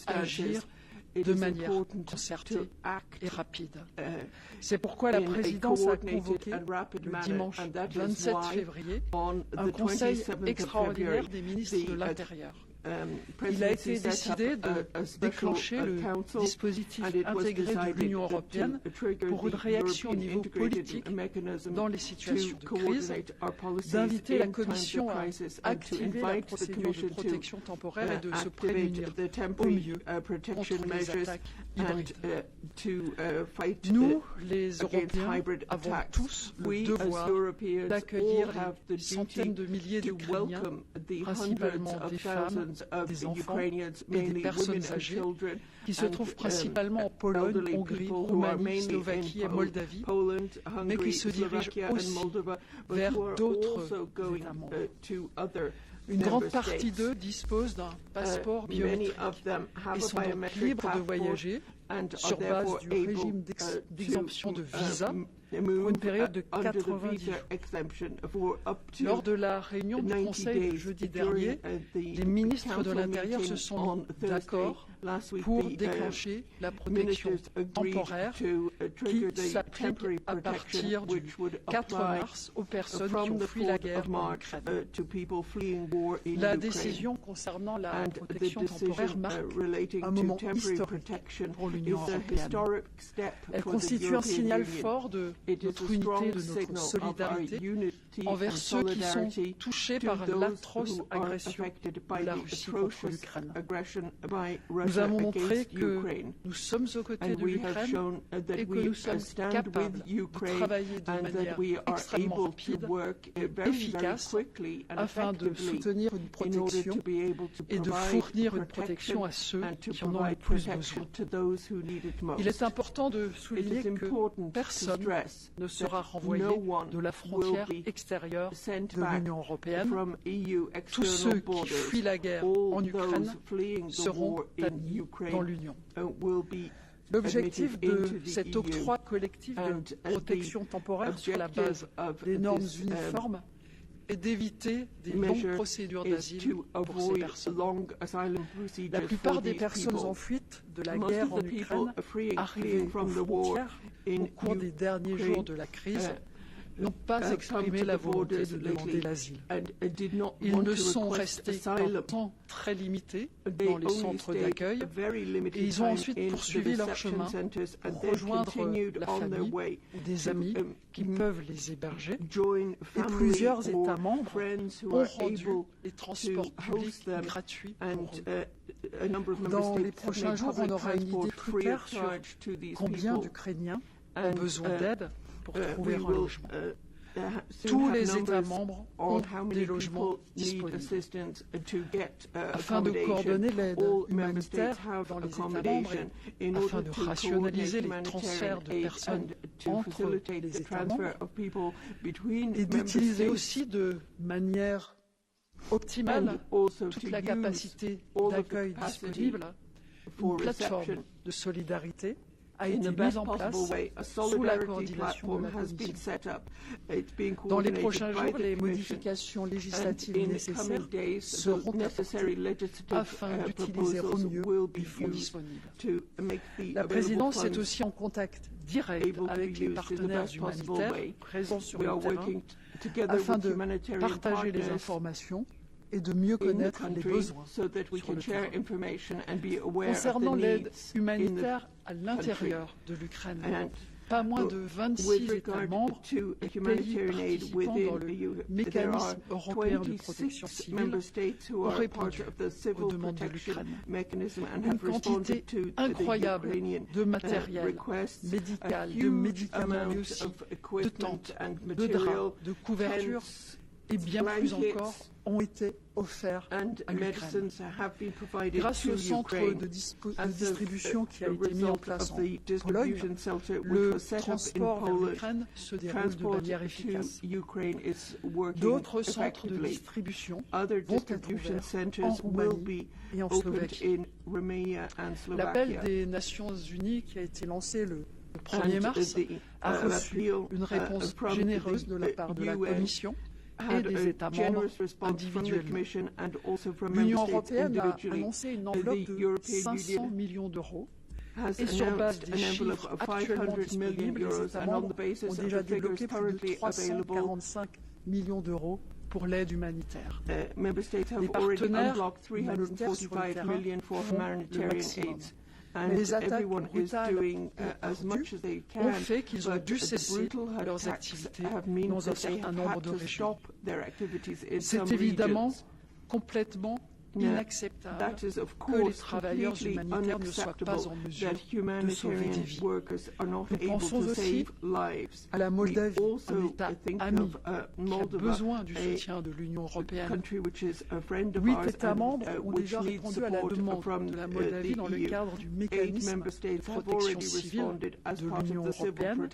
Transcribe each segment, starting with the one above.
agir de manière concertée et rapide. C'est pourquoi la présidence a convoqué le dimanche 27 février un conseil extraordinaire des ministres de l'Intérieur. Il a été décidé de déclencher le dispositif intégré de l'Union européenne pour une réaction au niveau politique dans les situations de crise, d'inviter la Commission à activer la procédure de protection temporaire et de se prémunir au mieux contre les attaques hybrides. Nous, les Européens, avons tous le devoir d'accueillir des centaines de milliers d'Ukrainiens, principalement des femmes, des enfants et des personnes âgées qui se trouvent principalement en Pologne, Hongrie, Roumanie, Slovaquie et Moldavie, mais qui se dirigent aussi vers d'autres États membres. Une grande partie d'eux disposent d'un passeport biométrique et sont donc libres de voyager sur base du régime d'exemption de visa pour une période de 90 jours. Lors de la réunion du Conseil de jeudi dernier, les ministres de l'Intérieur se sont mis d'accord pour déclencher la protection temporaire qui s'applique à partir du 4 mars aux personnes qui ont fui la guerre en Ukraine. La décision concernant la protection temporaire marque un moment historique pour l'Union européenne. Elle constitue un signal fort de notre unité, de notre solidarité envers ceux qui sont touchés par l'atroce agression de la Russie contre l'Ukraine. Nous avons montré que nous sommes aux côtés de l'Ukraine et que nous sommes capables de travailler de manière extrêmement rapide et efficace afin de soutenir une protection et de fournir une protection à ceux qui en ont le plus besoin. Il est important de souligner que personne ne sera renvoyé de la frontière extérieure de l'Union européenne. Tous ceux qui fuient la guerre en Ukraine seront admis dans l'Union. L'objectif de cet octroi collectif de protection temporaire sur la base des normes uniformes est d'éviter des longues procédures d'asile pour ces personnes. La plupart des personnes en fuite de la guerre en Ukraine arrivées aux frontières au cours des derniers jours de la crise n'ont pas exprimé la volonté de demander l'asile. Ils ne sont restés qu'un temps très limité dans les centres d'accueil et ils ont ensuite poursuivi leur chemin pour rejoindre la famille ou des amis qui peuvent les héberger. Et plusieurs États membres ont rendu les transports publics gratuits pour eux. Dans les prochains jours, on aura une idée plus claire sur combien d'Ukrainiens ont besoin d'aide pour trouver un logement. Tous les États membres ont des logements disponibles. Afin de coordonner l'aide humanitaire dans les États membres et afin de rationaliser les transferts de personnes entre les États membres et d'utiliser aussi de manière optimale toute la capacité d'accueil disponible, une plateforme de solidarité a été mise en place sous la coordination de la Commission. Dans les prochains jours, les modifications législatives nécessaires seront apportées afin d'utiliser au mieux les fonds disponibles. La présidence est aussi en contact direct avec les partenaires humanitaires présents sur le terrain afin de partager les informations et de mieux connaître les besoins sur le terrain. Concernant l'aide humanitaire à l'intérieur de l'Ukraine, pas moins de 26 États membres et pays participants dans le mécanisme européen de protection civile ont répondu aux demandes de l'Ukraine. Une quantité incroyable de matériel médical, de médicaments mais aussi de tentes, de draps, de couvertures et bien plus encore ont été offerts à l'Ukraine. Grâce au centre de distribution qui a été mis en place en Pologne, le transport vers l'Ukraine se déroule de manière efficace. D'autres centres de distribution vont être ouverts en Roumanie et en Slovaquie. L'appel des Nations Unies qui a été lancé le 1er mars a reçu une réponse généreuse de la part de la Commission et des États membres individuellement. L'Union européenne a annoncé une enveloppe de 500 millions d'euros. Et sur base des chiffres actuellement disponibles, les États membres ont déjà débloqué plus de 345 millions d'euros pour l'aide humanitaire. Les partenaires humanitaires sur le terrain font le maximum. Mais les attaques brutales ont fait qu'ils ont dû cesser leurs activités dans un certain nombre de régions. C'est évidemment complètement inacceptable que les travailleurs humanitaires ne soient pas en mesure de sauver des vies. Nous pensons aussi à la Moldavie, un État ami qui a besoin du soutien de l'Union européenne. 8 États membres ont déjà répondu à la demande de la Moldavie dans le cadre du mécanisme de protection civile de l'Union européenne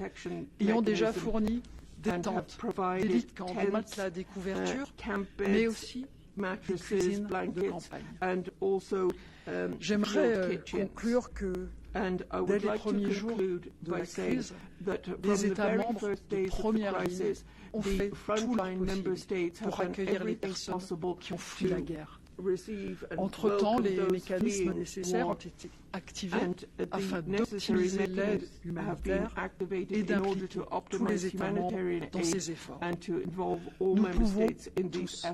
et ont déjà fourni des tentes, des lits de camp, des matelas, des couvertures, mais aussi des cuisines de campagne. J'aimerais conclure que dès les premiers jours de la crise, les États membres de première ligne ont fait tout leur possible pour accueillir les personnes qui ont fui la guerre. Entre-temps, les mécanismes nécessaires ont été activés afin d'optimiser l'aide humanitaire et d'impliquer tous les États membres dans ces efforts. Nous pouvons tous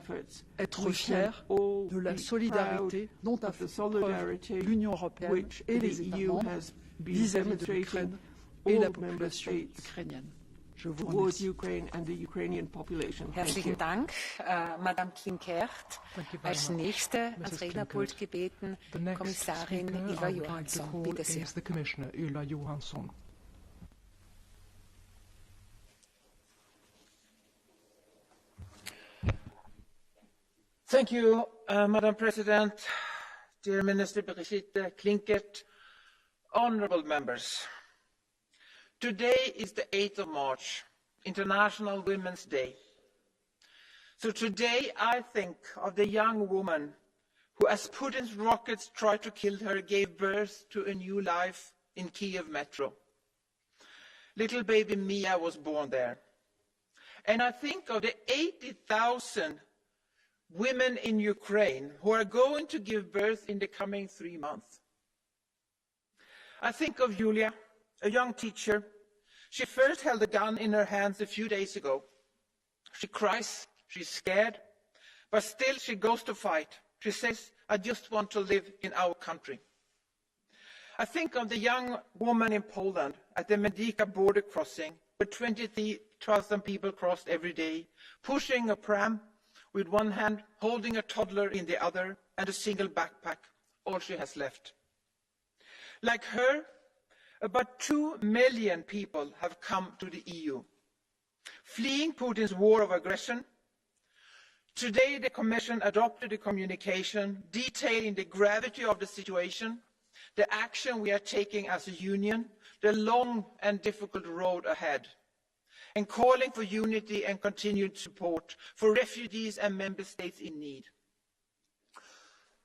être fiers de la solidarité dont a fait preuve l'Union européenne et les États membres vis-à-vis de l'Ukraine et la population ukrainienne. Je vous remercie. Herzlichen Dank, Madame Klinkert. Als nächste ans Rednerpult gebeten Kommissarin Ylva Johansson. Bitte sehr. Thank you, Madam President, dear Minister Brigitte Klinkert, honourable members. Today is the 8th of March, International Women's Day. So today I think of the young woman who, as Putin's rockets tried to kill her, gave birth to a new life in Kiev metro. Little baby Mia was born there. And I think of the 80,000 women in Ukraine who are going to give birth in the coming 3 months. I think of Julia, a young teacher. She first held a gun in her hands a few days ago. She cries, she's scared, but still she goes to fight. She says, I just want to live in our country. I think of the young woman in Poland at the Medica border crossing, where 20,000 people crossed every day, pushing a pram with one hand, holding a toddler in the other, and a single backpack, all she has left. Like her, about 2 million people have come to the EU, fleeing Putin's war of aggression. Today, the Commission adopted a communication detailing the gravity of the situation, the action we are taking as a union, the long and difficult road ahead, and calling for unity and continued support for refugees and member states in need.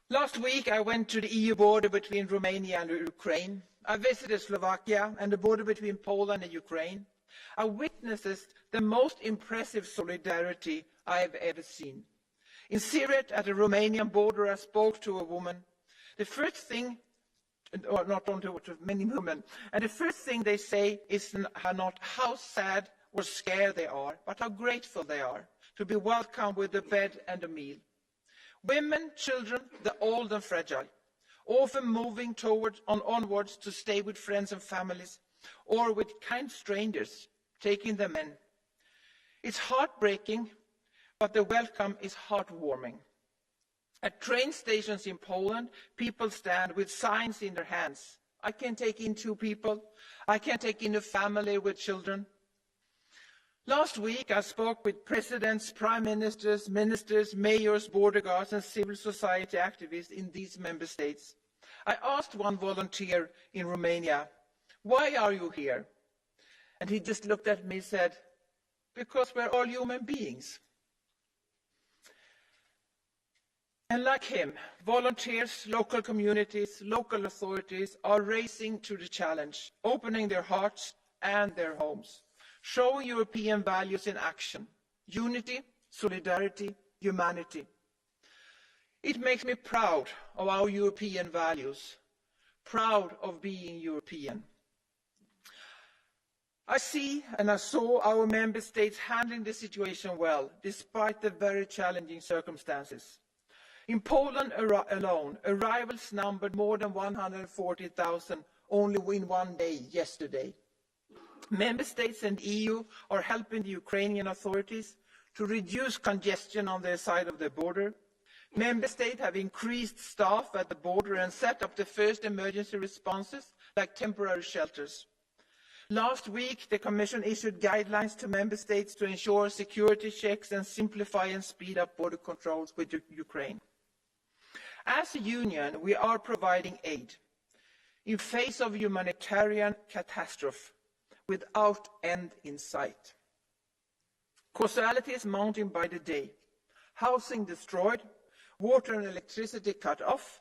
Last week, I went to the EU border between Romania and Ukraine. I visited Slovakia and the border between Poland and Ukraine. I witnessed the most impressive solidarity I have ever seen. In Siret, at the Romanian border, I spoke to a woman. The first thing, or not only to many women, and the first thing they say is not how sad or scared they are, but how grateful they are to be welcomed with a bed and a meal. Women, children, the old and fragile, often moving onwards to stay with friends and families, or with kind strangers, taking them in. It's heartbreaking, but the welcome is heartwarming. At train stations in Poland, people stand with signs in their hands. I can take in 2 people. I can take in a family with children. Last week, I spoke with presidents, prime ministers, ministers, mayors, border guards, and civil society activists in these member states. I asked one volunteer in Romania, why are you here? And he just looked at me and said, because we're all human beings. And like him, volunteers, local communities, local authorities are racing to the challenge, opening their hearts and their homes, showing European values in action: unity, solidarity, humanity. It makes me proud of our European values, proud of being European. I see and I saw our member states handling the situation well, despite the very challenging circumstances. In Poland alone, arrivals numbered more than 140,000 only in one day yesterday. Member states and EU are helping the Ukrainian authorities to reduce congestion on their side of the border. Member states have increased staff at the border and set up the first emergency responses, like temporary shelters. Last week, the Commission issued guidelines to Member States to ensure security checks and simplify and speed up border controls with Ukraine. As a Union, we are providing aid in face of humanitarian catastrophe without end in sight. Causality is mounting by the day. Housing destroyed, water and electricity cut off,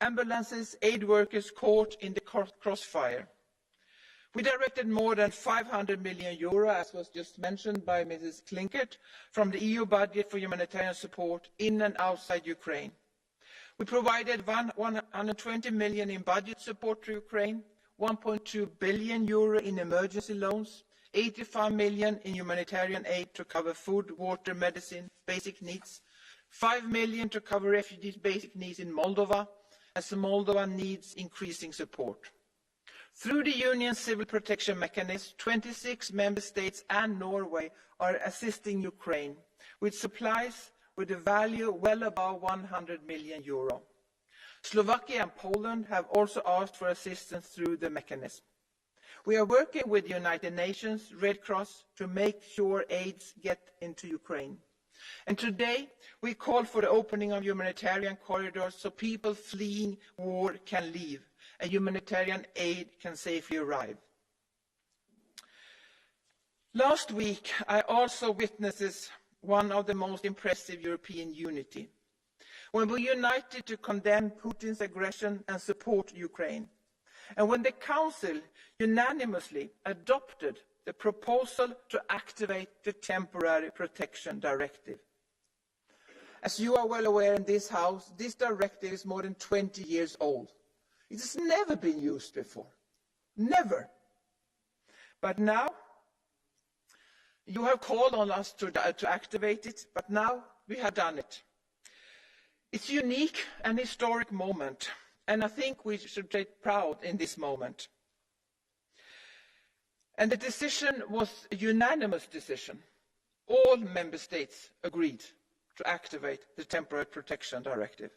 ambulances, aid workers caught in the crossfire. We directed more than €500 million, as was just mentioned by Mrs. Klinkert, from the EU budget for humanitarian support in and outside Ukraine. We provided €120 million in budget support to Ukraine, €1.2 billion in emergency loans, €85 million in humanitarian aid to cover food, water, medicine, basic needs, €5 million to cover refugees' basic needs in Moldova, as Moldova needs increasing support. Through the Union's civil protection mechanism, 26 member states and Norway are assisting Ukraine with supplies with a value well above €100 million. Slovakia and Poland have also asked for assistance through the mechanism. We are working with the United Nations, Red Cross, to make sure aid gets into Ukraine. And today, we call for the opening of humanitarian corridors so people fleeing war can leave and humanitarian aid can safely arrive. Last week, I also witnessed one of the most impressive European unity, when we united to condemn Putin's aggression and support Ukraine, and when the Council unanimously adopted the proposal to activate the Temporary Protection Directive. As you are well aware in this House, this directive is more than 20 years old. It has never been used before. Never. But now, you have called on us to activate it, but now we have done it. It's a unique and historic moment, and I think we should take pride in this moment. And the decision was a unanimous decision. All member states agreed to activate the Temporary Protection Directive.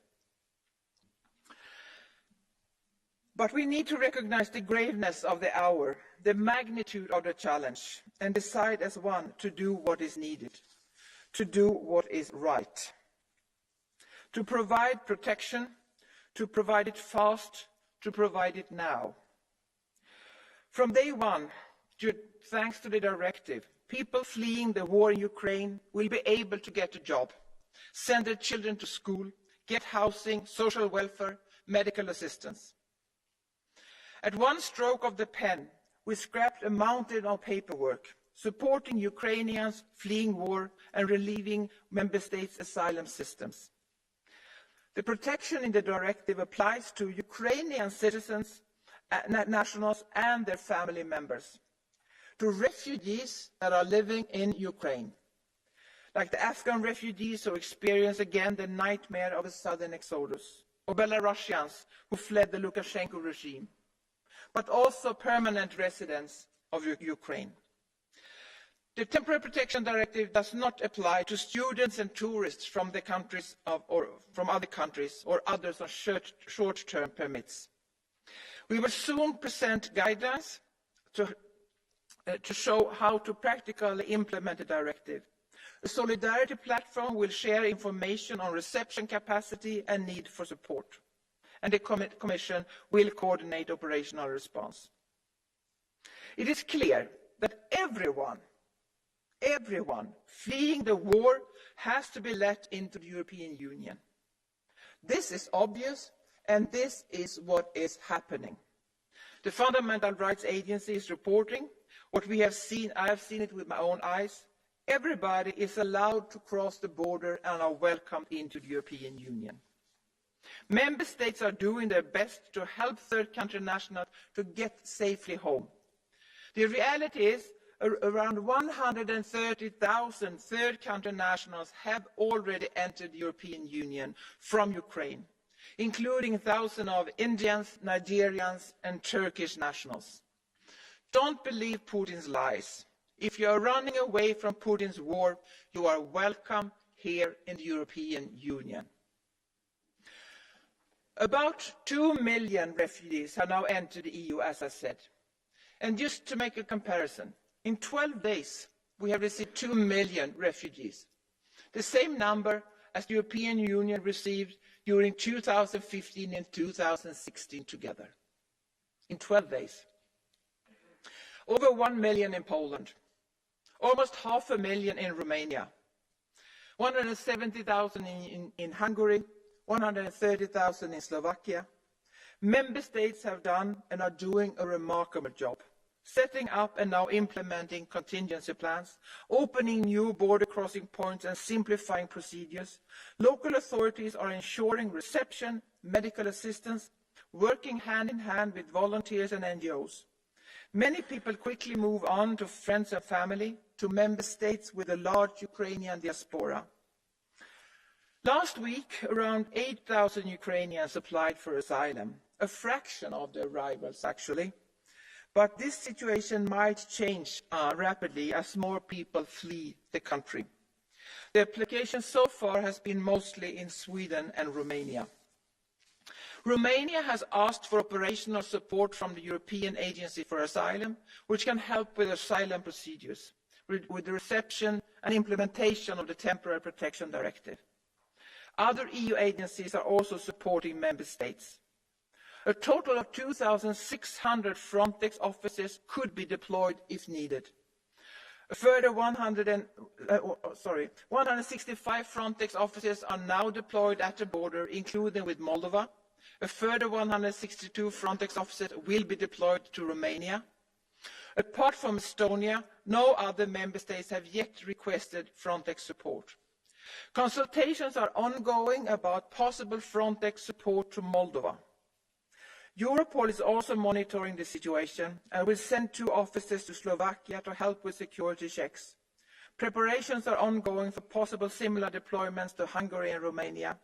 But we need to recognize the graveness of the hour, the magnitude of the challenge, and decide as one to do what is needed, to do what is right. To provide protection, to provide it fast, to provide it now. From day one, thanks to the directive, people fleeing the war in Ukraine will be able to get a job, send their children to school, get housing, social welfare, medical assistance. At one stroke of the pen, we scrapped a mountain of paperwork, supporting Ukrainians fleeing war and relieving member states' asylum systems. The protection in the directive applies to Ukrainian citizens, nationals and their family members, to refugees that are living in Ukraine, like the Afghan refugees who experience again the nightmare of a sudden exodus, or Belarusians who fled the Lukashenko regime, but also permanent residents of Ukraine. The Temporary Protection Directive does not apply to students and tourists from the countries or from other countries or others on short-term permits. We will soon present guidelines to show how to practically implement the directive. The Solidarity Platform will share information on reception capacity and need for support, and the Commission will coordinate operational response. It is clear that everyone fleeing the war has to be let into the European Union. This is obvious, and this is what is happening. The Fundamental Rights Agency is reporting what we have seen. I have seen it with my own eyes. Everybody is allowed to cross the border and are welcomed into the European Union. Member States are doing their best to help third country nationals to get safely home. The reality is around 130,000 third country nationals have already entered the European Union from Ukraine, including thousands of Indians, Nigerians and Turkish nationals. Don't believe Putin's lies. If you are running away from Putin's war, you are welcome here in the European Union. About 2 million refugees have now entered the EU, as I said. And just to make a comparison, in 12 days we have received 2 million refugees, the same number as the European Union received during 2015 and 2016 together. In 12 days. Over 1 million in Poland, almost 500,000 in Romania, 170,000 in Hungary, 130,000 in Slovakia. Member States have done and are doing a remarkable job, setting up and now implementing contingency plans, opening new border crossing points and simplifying procedures. Local authorities are ensuring reception, medical assistance, working hand in hand with volunteers and NGOs. Many people quickly move on to friends and family, to member states with a large Ukrainian diaspora. Last week, around 8,000 Ukrainians applied for asylum, a fraction of the arrivals actually. But this situation might change rapidly as more people flee the country. The application so far has been mostly in Sweden and Romania. Romania has asked for operational support from the European Agency for Asylum, which can help with asylum procedures, with the reception and implementation of the Temporary Protection Directive. Other EU agencies are also supporting member states. A total of 2,600 Frontex officers could be deployed if needed. A further 165 Frontex officers are now deployed at the border, including with Moldova. A further 162 Frontex officers will be deployed to Romania. Apart from Estonia, no other member states have yet requested Frontex support. Consultations are ongoing about possible Frontex support to Moldova. Europol is also monitoring the situation and will send 2 officers to Slovakia to help with security checks. Preparations are ongoing for possible similar deployments to Hungary and Romania.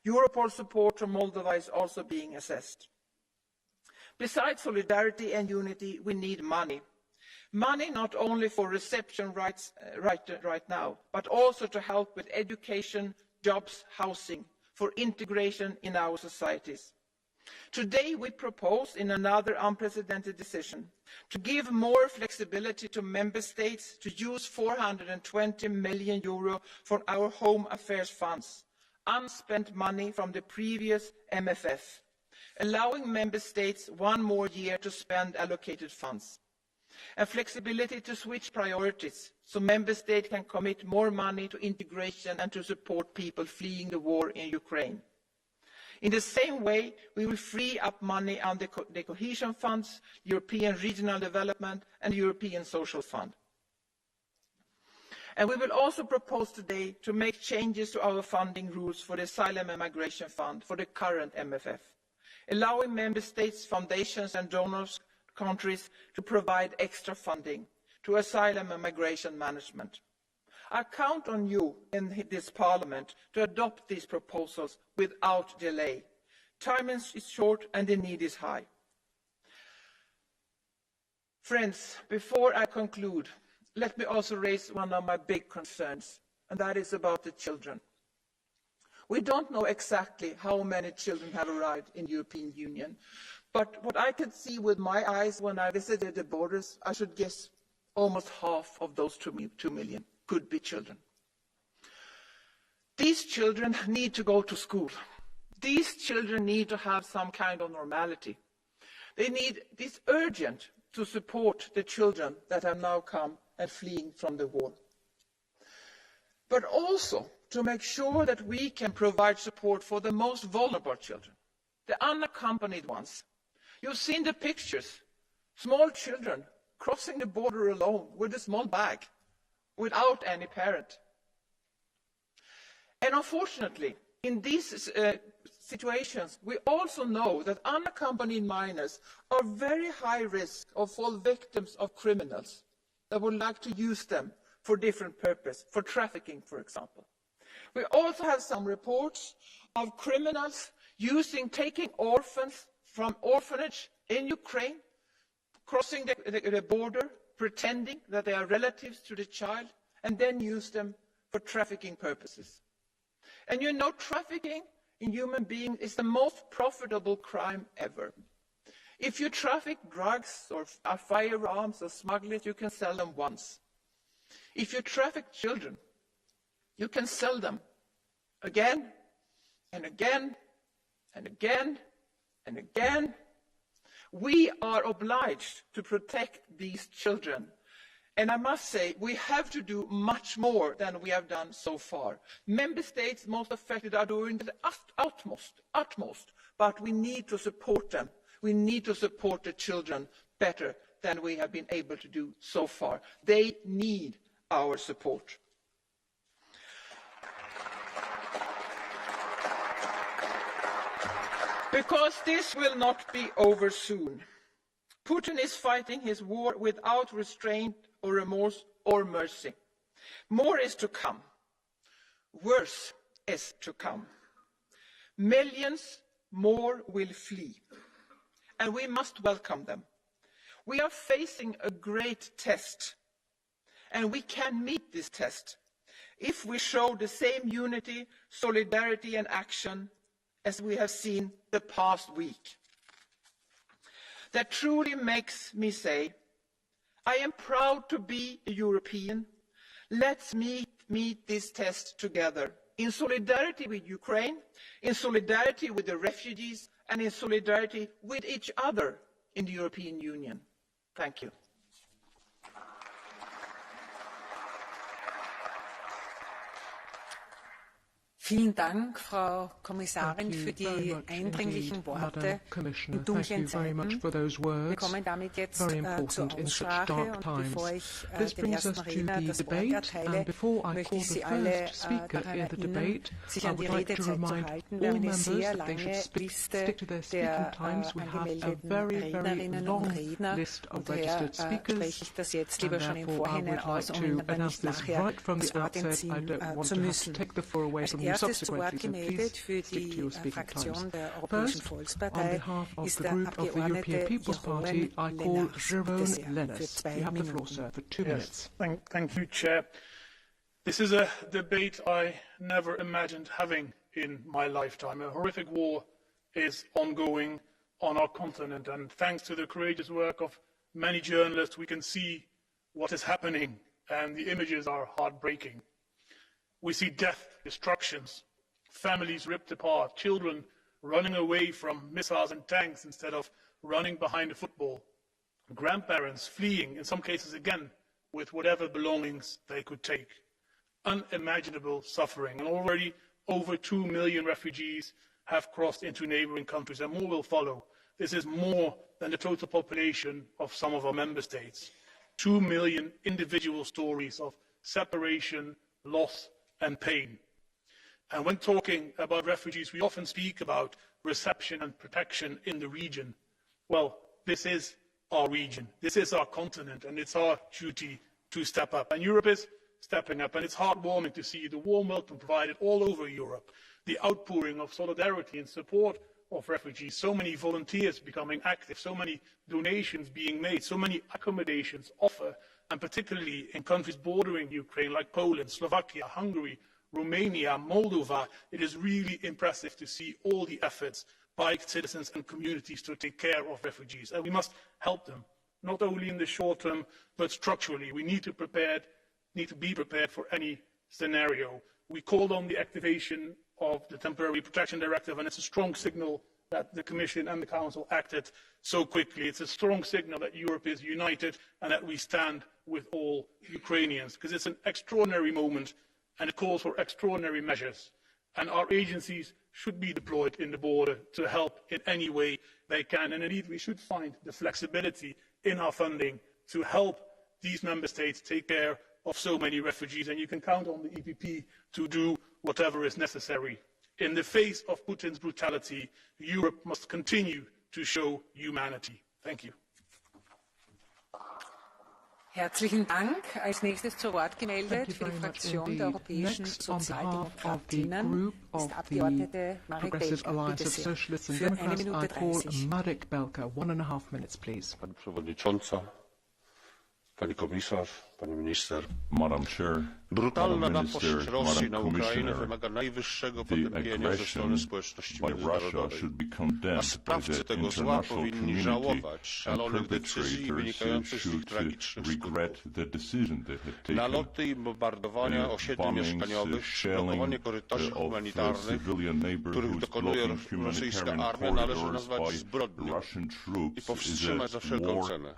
Europol support to Moldova is also being assessed. Besides solidarity and unity, we need money. Money not only for reception rights right now, but also to help with education, jobs, housing, for integration in our societies. Today we propose, in another unprecedented decision, to give more flexibility to member states to use €420 million for our home affairs funds, unspent money from the previous MFF, allowing member states 1 more year to spend allocated funds. And flexibility to switch priorities, so member states can commit more money to integration and to support people fleeing the war in Ukraine. In the same way, we will free up money on the cohesion funds, European regional development and the European Social Fund. And we will also propose today to make changes to our funding rules for the Asylum and Migration Fund for the current MFF, allowing member states, foundations and donors countries to provide extra funding to asylum and migration management. I count on you in this Parliament to adopt these proposals without delay. Time is short and the need is high. Friends, before I conclude, let me also raise one of my big concerns, and that is about the children. We don't know exactly how many children have arrived in the European Union, but what I could see with my eyes when I visited the borders, I should guess almost half of those 2 million could be children. These children need to go to school. These children need to have some kind of normality. It's urgent to support the children that have now come and fleeing from the war. But also to make sure that we can provide support for the most vulnerable children, the unaccompanied ones. You've seen the pictures, small children crossing the border alone with a small bag. without any parent. And unfortunately, in these situations, we also know that unaccompanied minors are very high risk of fall victims of criminals that would like to use them for different purposes, for trafficking, for example. We also have some reports of criminals taking orphans from orphanage in Ukraine, crossing the border, pretending that they are relatives to the child, and then use them for trafficking purposes. And you know, trafficking in human beings is the most profitable crime ever. If you traffic drugs or firearms or smuggle it, you can sell them once. If you traffic children, you can sell them again and again and again and again. We are obliged to protect these children. And I must say, we have to do much more than we have done so far. Member states most affected are doing the utmost, but we need to support them. We need to support the children better than we have been able to do so far. They need our support. Because this will not be over soon. Putin is fighting his war without restraint or remorse or mercy. More is to come. Worse is to come. Millions more will flee, and we must welcome them. We are facing a great test, and we can meet this test if we show the same unity, solidarity and action as we have seen the past week. That truly makes me say, I am proud to be a European. Let's meet this test together, in solidarity with Ukraine, in solidarity with the refugees, and in solidarity with each other in the European Union. Thank you. Vielen Dank, Frau Kommissarin, für die eindringlichen Worte in dunklen Zeiten. Wir kommen damit jetzt zur Aussprache, und bevor ich den ersten Redner das Wort erteile, möchte ich Sie alle daran erinnern, sich an die Redezeit zu halten. Wir haben eine sehr lange Liste der angemeldeten Rednerinnen und Redner, und daher spreche ich das jetzt lieber schon im Vorhinein aus, um Ihnen dann nicht nachher das Wort entziehen zu müssen. Als erstes zu Wort gemeldet für die Fraktion der Europäischen Volkspartei ist der Abgeordnete Jeroen Lenaers. Für 2 Minuten. Yes, thank you, Chair. This is a debate I never imagined having in my lifetime. A horrific war is ongoing on our continent, and thanks to the courageous work of many journalists, we can see what is happening, and the images are heartbreaking. We see death, destructions, families ripped apart, children running away from missiles and tanks instead of running behind a football, grandparents fleeing, in some cases again, with whatever belongings they could take. Unimaginable suffering, and already over 2 million refugees have crossed into neighbouring countries, and more will follow. This is more than the total population of some of our member states. 2 million individual stories of separation, loss and pain. And when talking about refugees, we often speak about reception and protection in the region. Well, this is our region, this is our continent, and it's our duty to step up. And Europe is stepping up, and it's heartwarming to see the warm welcome provided all over Europe, the outpouring of solidarity and support of refugees, so many volunteers becoming active, so many donations being made, so many accommodations offered, and particularly in countries bordering Ukraine like Poland, Slovakia, Hungary, Romania, Moldova. It is really impressive to see all the efforts by citizens and communities to take care of refugees, and we must help them, not only in the short term, but structurally. We need to be prepared for any scenario. We called on the activation of the Temporary Protection Directive, and it's a strong signal that the Commission and the Council acted so quickly. It's a strong signal that Europe is united and that we stand with all Ukrainians, because it's an extraordinary moment and it calls for extraordinary measures. And our agencies should be deployed in the border to help in any way they can. And indeed, we should find the flexibility in our funding to help these member states take care of so many refugees, and you can count on the EPP to do whatever is necessary. In the face of Putin's brutality, Europe must continue to show humanity. Thank you. Herzlichen Dank. Als nächstes zu Wort gemeldet für die Fraktion der Europäischen Sozialdemokratinnen ist die Abgeordnete Marek Belka. Bitte sehr. Für 1 Minute 30. Marek Belka, 1.5 minutes, please. Pani Przewodnicząca, Pani Komisarz, Pani Minister. Madam Chair, Brutalna Madam napaść Minister, Rosji na Madam Ukrainę Commissioner, wymaga najwyższego the potępienia ze strony aggression społeczności by Russia międzynarodowej. should be A condemned by sprawcy the tego zła international powinni community, żałować and szalonych decyzji wynikających z ich should tragicznych regret skutków. the decision they had taken. Naloty i bombardowania osiedli mieszkaniowych, blokowanie korytarzy humanitarnych, których dokonuje rosyjska armia, należy nazwać zbrodnią i powstrzymać za wszelką cenę.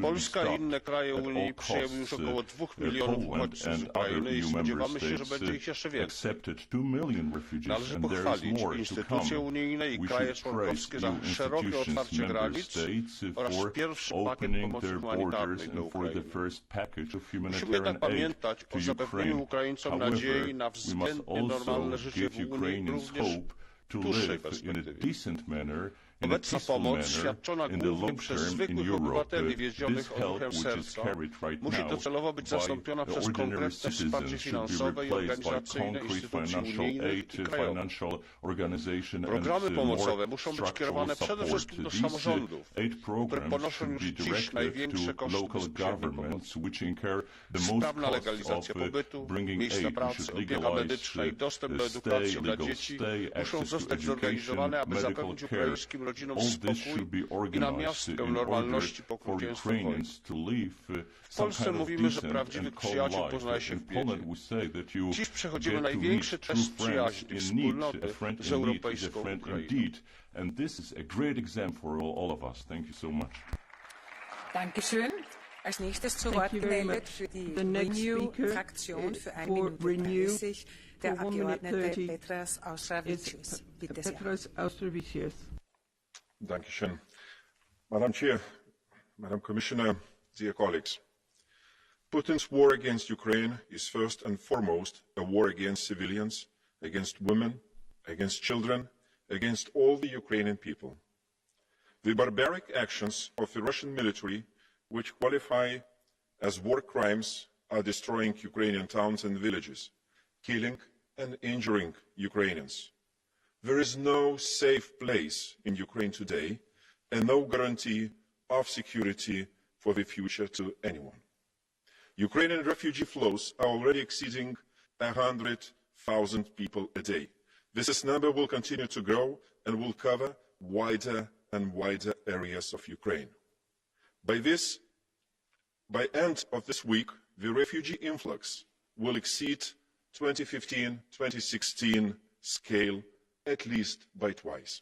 Polska i inne kraje Unii przyjęły już około 2 milionów uchodźców z Ukrainy i spodziewamy się, że będzie ich jeszcze więcej. Należy pochwalić instytucje unijne i kraje członkowskie za szerokie otwarcie granic oraz pierwszy pakiet pomocy humanitarnej dla Ukrainy. Musimy jednak pamiętać o zapewnieniu Ukraińcom nadziei na względnie normalne życie w Unii również w dłuższej perspektywie. Obecna pomoc, świadczona głównie przez zwykłych obywateli wiedzionych odruchem serca, musi docelowo być zastąpiona przez konkretne wsparcie finansowe i organizacyjne instytucji unijnych i krajowych. Programy pomocowe muszą być kierowane przede wszystkim do samorządów, które ponoszą już dziś największe koszty bezpośredniej pomocy. Sprawna legalizacja pobytu, miejsca pracy, opieka medyczna i dostęp do edukacji dla dzieci muszą zostać zorganizowane, aby zapewnić ukraińskim rodzinom spokój i namiastkę normalności po okrucieństwie wojny. W Polsce mówimy, że prawdziwych przyjaciół poznaje się w biedzie. Dziś przechodzimy największy test przyjaźni i wspólnoty z europejską Ukrainą. And this is a great example for all of us. Thank you so much. Dankeschön. Als nächstes zu Wort gemeldet für die Renew-Fraktion für 1 Minute 30 der Abgeordnete Petras Auštrevičius. Bitte sehr. Dankeschön. Madam Chair, Madam Commissioner, dear colleagues, Putin's war against Ukraine is first and foremost a war against civilians, against women, against children, against all the Ukrainian people. The barbaric actions of the Russian military, which qualify as war crimes, are destroying Ukrainian towns and villages, killing and injuring Ukrainians. There is no safe place in Ukraine today and no guarantee of security for the future to anyone. Ukrainian refugee flows are already exceeding 100,000 people a day. This number will continue to grow and will cover wider and wider areas of Ukraine. By end of this week, the refugee influx will exceed 2015-2016 scale at least by twice.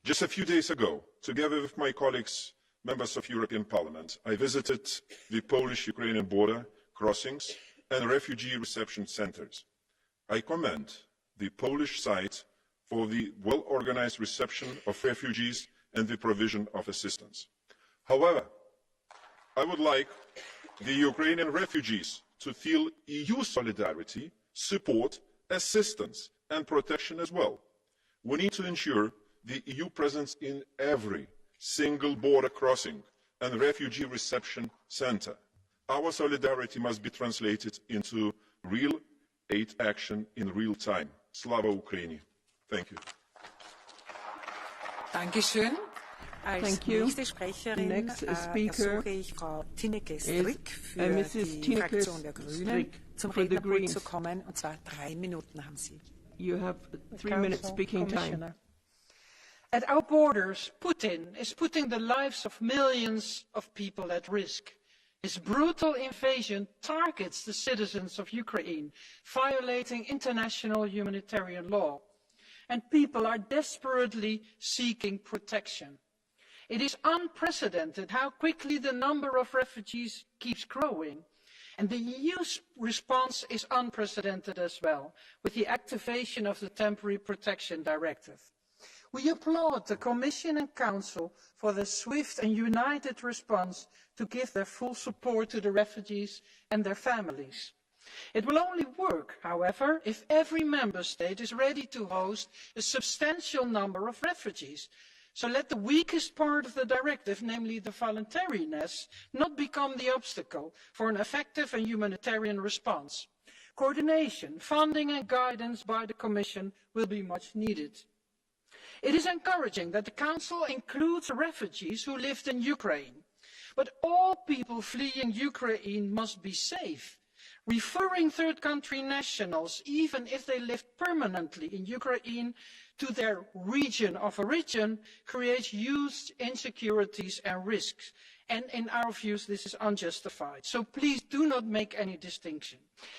Just a few days ago, together with my colleagues, members of European Parliament, I visited the Polish-Ukrainian border crossings and refugee reception centers. I commend the Polish side for the well-organized reception of refugees and the provision of assistance. However, I would like the Ukrainian refugees to feel EU solidarity, support, assistance and protection as well. We need to ensure the EU presence in every single border crossing and refugee reception center. Our solidarity must be translated into real aid action in real time. Slava Ukraini. Thank you. Dankeschön. Als nächste Sprecherin ersuche ich Frau Tineke Strik für die Fraktion der Grünen zum Rednerpult zu kommen, und zwar 3 Minuten haben Sie. You have 3 minutes speaking time. At our borders, Putin is putting the lives of millions of people at risk. His brutal invasion targets the citizens of Ukraine, violating international humanitarian law. And people are desperately seeking protection. It is unprecedented how quickly the number of refugees keeps growing. And the EU's response is unprecedented as well, with the activation of the Temporary Protection Directive. We applaud the Commission and Council for their swift and united response to give their full support to the refugees and their families. It will only work, however, if every member state is ready to host a substantial number of refugees. So let the weakest part of the directive, namely the voluntariness, not become the obstacle for an effective and humanitarian response. Coordination, funding and guidance by the Commission will be much needed. It is encouraging that the Council includes refugees who lived in Ukraine. But all people fleeing Ukraine must be safe. Referring third country nationals, even if they lived permanently in Ukraine, to their region of origin creates huge insecurities and risks. And in our views, this is unjustified. So please do not make any distinction.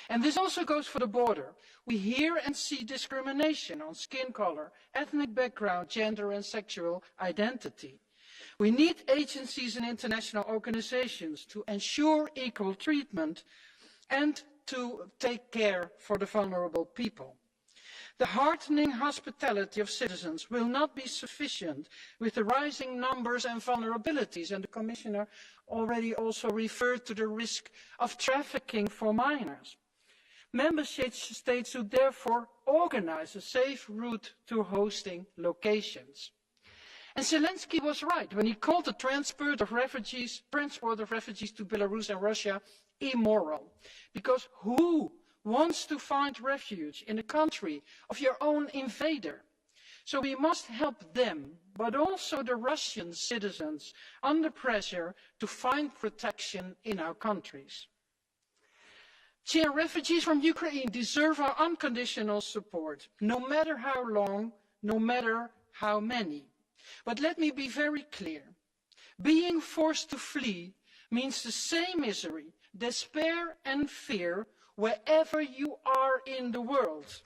And this also goes for the border. We hear and see discrimination on skin color, ethnic background, gender and sexual identity. We need agencies and international organizations to ensure equal treatment and to take care for the vulnerable people. The heartening hospitality of citizens will not be sufficient with the rising numbers and vulnerabilities, and the Commissioner already also referred to the risk of trafficking for minors. Member states should therefore organize a safe route to hosting locations. And Zelensky was right when he called the transport of refugees to Belarus and Russia immoral. Because who wants to find refuge in a country of your own invader? So we must help them, but also the Russian citizens under pressure to find protection in our countries. Refugees from Ukraine deserve our unconditional support, no matter how long, no matter how many. But let me be very clear. Being forced to flee means the same misery, despair and fear wherever you are in the world.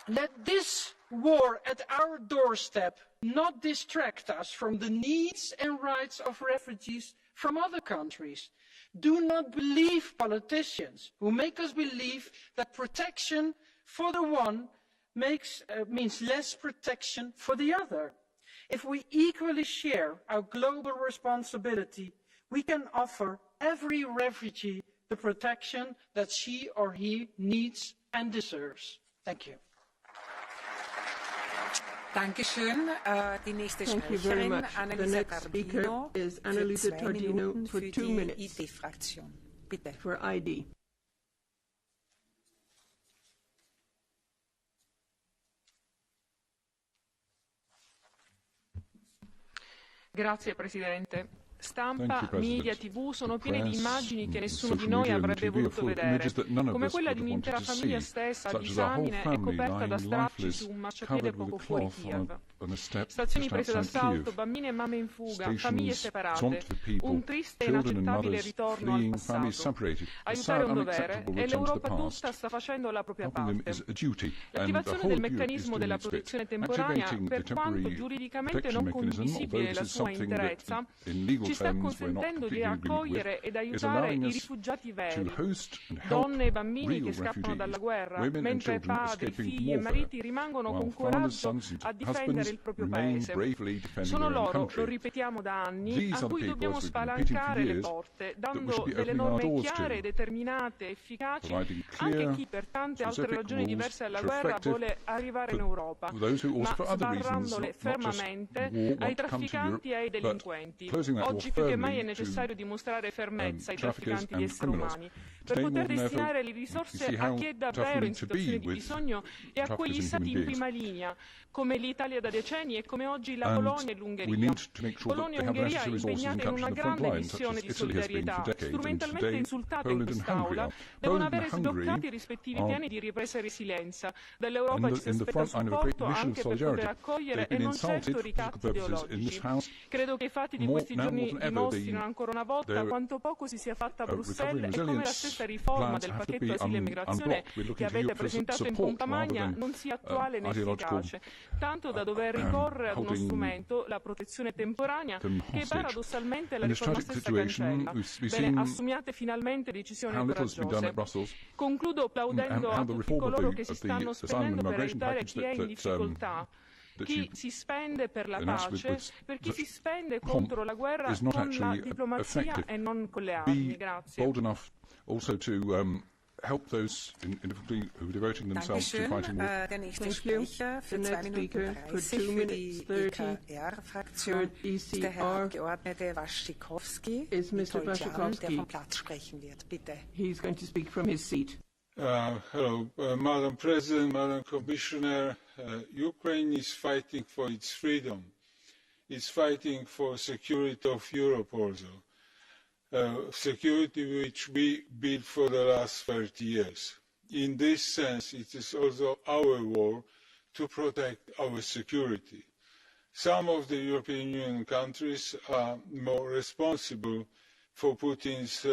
Let this war at our doorstep not distract us from the needs and rights of refugees from other countries. Do not believe politicians who make us believe that protection for the one means less protection for the other. If we equally share our global responsibility, we can offer every refugee the protection that she or he needs and deserves. Thank you. Dankeschön. Die nächste Sprecherin, Annalisa Tardino, für 2 Minuten für die ID-Fraktion. Bitte. For ID. Grazie Presidente. Stampa, media, tv sono piene di immagini che nessuno di noi avrebbe voluto vedere, come quella di un'intera famiglia stessa a disamine e coperta da strappi su un marciapiede poco fuori Kiev. Stazioni prese d'assalto, bambine e mamme in fuga, famiglie separate, un triste e inaccettabile ritorno al passato. Aiutare è un dovere e l'Europa tutta sta facendo la propria parte. L'attivazione del meccanismo della protezione temporanea, per quanto giuridicamente non condivisibile nella sua interezza, ci sta consentendo di accogliere ed aiutare i rifugiati veri, donne e bambini che scappano dalla guerra, mentre padri, figli e mariti rimangono con coraggio a difendere il proprio paese. Sono loro, lo ripetiamo da anni, a cui dobbiamo spalancare le porte, dando delle norme chiare, determinate, efficaci, anche a chi per tante altre ragioni diverse dalla guerra vuole arrivare in Europa, ma sbarrandole fermamente ai trafficanti e ai delinquenti. Oggi più che mai è necessario dimostrare fermezza ai trafficanti di esseri umani per poter destinare le risorse a chi è davvero in situazione di bisogno e a quegli stati in prima linea, come l'Italia da decenni e come oggi la Polonia e l'Ungheria. Polonia e Ungheria impegnate in una grande missione di solidarietà, strumentalmente insultate in quest'Aula, devono avere sbloccati i rispettivi piani di ripresa e resilienza. Dall'Europa ci si aspetta supporto anche per poter accogliere e non certo ricatti ideologici. Credo che i fatti di questi giorni dimostrino ancora una volta quanto poco si sia fatta a Bruxelles e come la stessa riforma del pacchetto asilo e immigrazione che avete presentato in pompa magna non sia attuale né efficace, tanto da dover ricorrere ad uno strumento, la protezione temporanea, che paradossalmente la riforma stessa cancella. Bene, assumiate finalmente decisioni coraggiose. Concludo applaudendo a tutti coloro che si stanno spendendo per aiutare chi è in difficoltà. Chi si spende per la pace, per chi si spende contro la guerra con la diplomazia e non con le armi. Grazie. Help those in difficulty who are devoting themselves to fighting war. Der nächste Sprecher für 2 Minuten 30 für die EKR-Fraktion ist der Herr Abgeordnete Waschikowski, Deutschland, der vom Platz sprechen wird. Bitte. He is going to speak from his seat. Hello, Madam President, Madam Commissioner. Ukraine is fighting for its freedom. It's fighting for security of Europe also. Security which we built for the last 30 years. In this sense, it is also our war to protect our security. Some of the European Union countries are more responsible for Putin's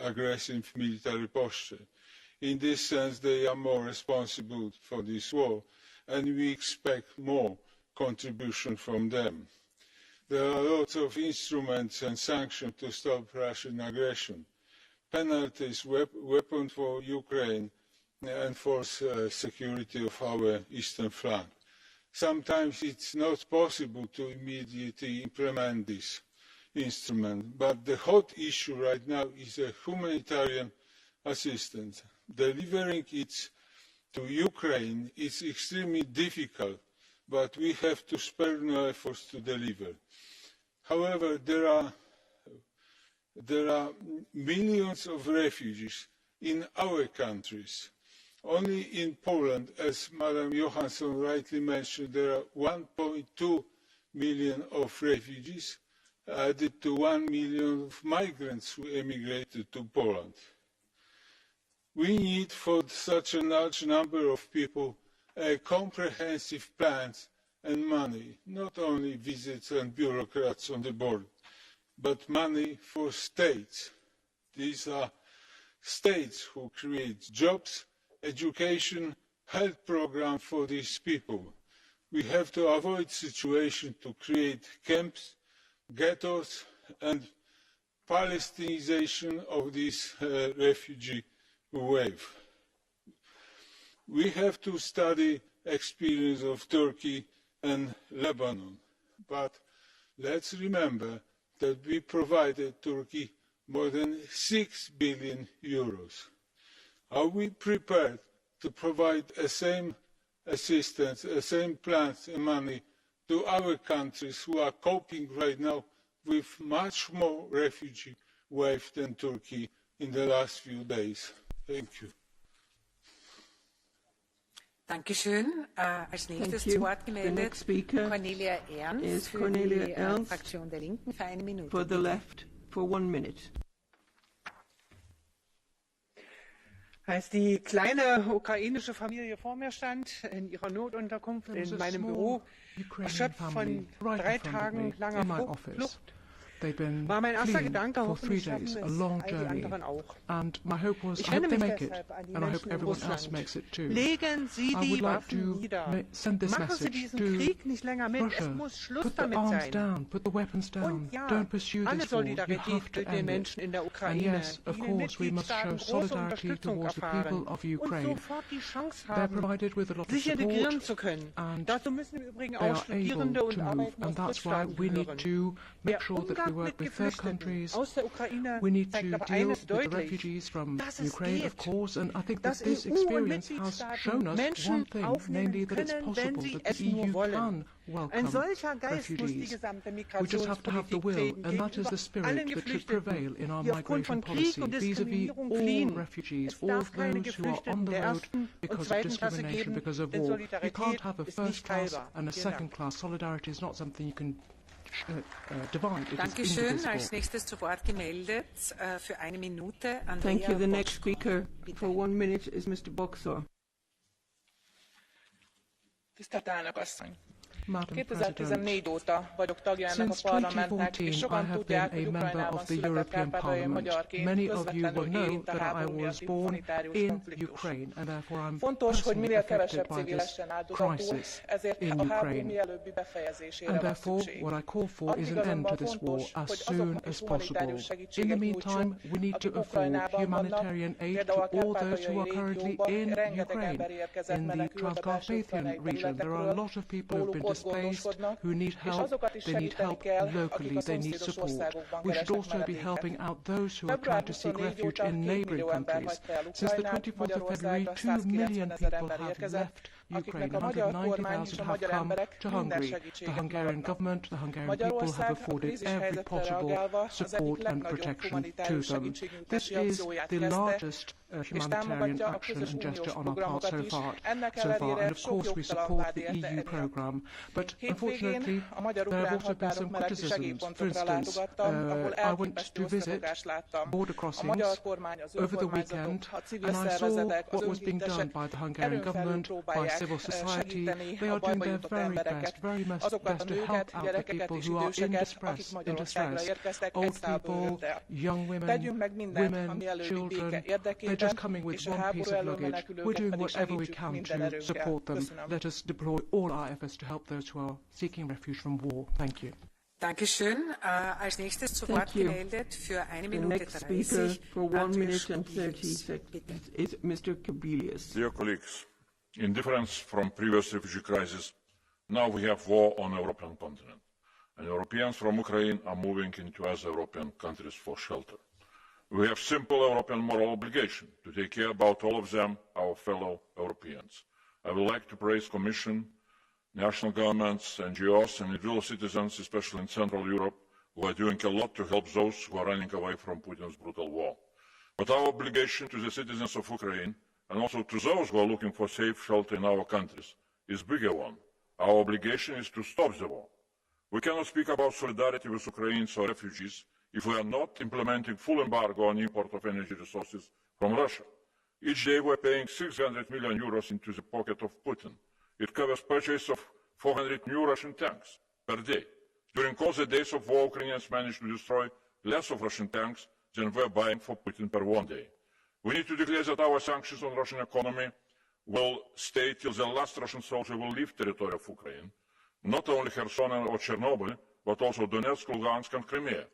aggressive military posture. In this sense, they are more responsible for this war, and we expect more contribution from them. There are lots of instruments and sanctions to stop Russian aggression, penalties, weapons for Ukraine, and for security of our eastern flank. Sometimes it's not possible to immediately implement this instrument, but the hot issue right now is humanitarian assistance. Delivering it to Ukraine is extremely difficult, but we have to spare no efforts to deliver. However, there are millions of refugees in our countries. Only in Poland, as Madam Johansson rightly mentioned, there are 1.2 million of refugees, added to 1 million of migrants who emigrated to Poland. We need for such a large number of people a comprehensive plans and money, not only visits and bureaucrats on the board, but money for states. These are states who create jobs, education, health programs for these people. We have to avoid the situation to create camps, ghettos and Palestinization of this refugee wave. We have to study experience of Turkey and Lebanon, but let's remember that we provided Turkey more than 6 billion euros. Are we prepared to provide the same assistance, the same plans and money to our countries who are coping right now with much more refugee wave than Turkey in the last few days? Thank you. Dankeschön. Als nächstes zu Wort gemeldet Cornelia Ernst für die Fraktion der Linken für 1 Minute. For the left, for 1 minute. Als die kleine ukrainische Familie vor mir stand, in ihrer Notunterkunft in meinem Büro, erschöpft von 3 Tagen langer Flucht, war mein erster Gedanke, hoffentlich schaffen es all die anderen auch. Ich wende mich deshalb an die Menschen in Russland. Legen Sie die Waffen nieder. Machen Sie diesen Krieg nicht länger mit. Es muss Schluss damit sein. Und ja, alle Solidarität mit den Menschen in der Ukraine, die in den Mitgliedstaaten große Unterstützung erfahren und sofort die Chance haben, sich integrieren zu können. Dazu müssen im Übrigen auch Studierende und Arbeiter aus Drittstaaten gehören. Der Umgang mit Geflüchteten aus der Ukraine zeigt aber eines deutlich, dass es geht, dass EU und Mitgliedstaaten Menschen aufnehmen können, wenn sie es nur wollen. Ein solcher Geist muss die gesamte Migrationspolitik prägen gegenüber allen Geflüchteten, die aufgrund von Krieg und Diskriminierung fliehen. Es darf keine Geflüchteten der ersten und zweiten Klasse geben, denn Solidarität ist nicht teilbar. Dankeschön. Als nächstes zu Wort gemeldet für 1 Minute Andrea Thank you. The next speaker for 1 minute is Mr. Boxer. Tisztelt elnök asszony! 2014 I have been a member of the European Parliament. Many of you will know that I was born in Ukraine and therefore I'm personally affected by this crisis in Ukraine. And therefore what I call for is an end to this war as soon as possible. In the meantime, we need to afford humanitarian aid to all those who are currently in Ukraine, in the Transcarpathian region. There are a lot of people who have been displaced, who need help. They need help locally. They need support. We should also be helping out those who are trying to seek refuge in neighbouring countries. Since the 24th of February, 2 million people have left Ukraine. 190,000 have come to Hungary. The Hungarian government, the Hungarian people have afforded every possible support and protection to them. This is the largest humanitarian action and gesture on our part so far. And of course we support the EU programme. But unfortunately, there have also been some criticisms. For instance, I went to visit border crossings over the weekend and I saw what was being done by the Hungarian government, by civil society. They are doing their very best to help out the people who are in distress. Old people, young women, children. They're just coming with one piece of luggage. We're doing whatever we can to support them. Let us deploy all our efforts to help those who are seeking refuge from war. Thank you. Dankeschön. Als nächstes zu Wort gemeldet für 1 Minute 30. For 1 minute and 30 seconds is Mr. Kubilius. Dear colleagues, in difference from previous refugee crises, now we have war on the European continent, and Europeans from Ukraine are moving into other European countries for shelter. We have simple European moral obligation to take care about all of them, our fellow Europeans. I would like to praise Commission, national governments, NGOs and individual citizens, especially in Central Europe, who are doing a lot to help those who are running away from Putin's brutal war. But our obligation to the citizens of Ukraine, and also to those who are looking for safe shelter in our countries, is a bigger one. Our obligation is to stop the war. We cannot speak about solidarity with Ukrainians or refugees if we are not implementing full embargo on import of energy resources from Russia. Each day we are paying 600 million euros into the pocket of Putin. It covers purchase of 400 new Russian tanks per day. During all the days of war, Ukrainians managed to destroy less of Russian tanks than were buying for Putin per one day. We need to declare that our sanctions on the Russian economy will stay till the last Russian soldier will leave the territory of Ukraine, not only Kherson or Chernobyl, but also Donetsk, Lugansk and Crimea.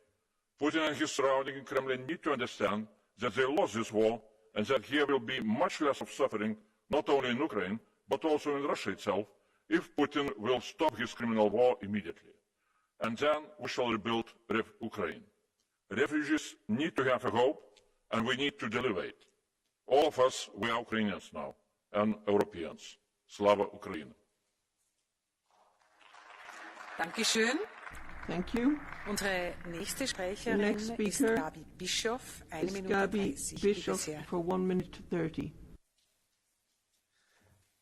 Putin and his surrounding in Kremlin need to understand that they lost this war and that here will be much less of suffering, not only in Ukraine, but also in Russia itself, if Putin will stop his criminal war immediately. And then we shall rebuild Ukraine. Refugees need to have a hope, and we need to deliver it. All of us, we are Ukrainians now, and Europeans. Slava Ukraini. Dankeschön. Thank you. Unsere nächste Sprecherin ist Gabi Bischoff, 1 Minute 30. Bischoff for 1 minute 30.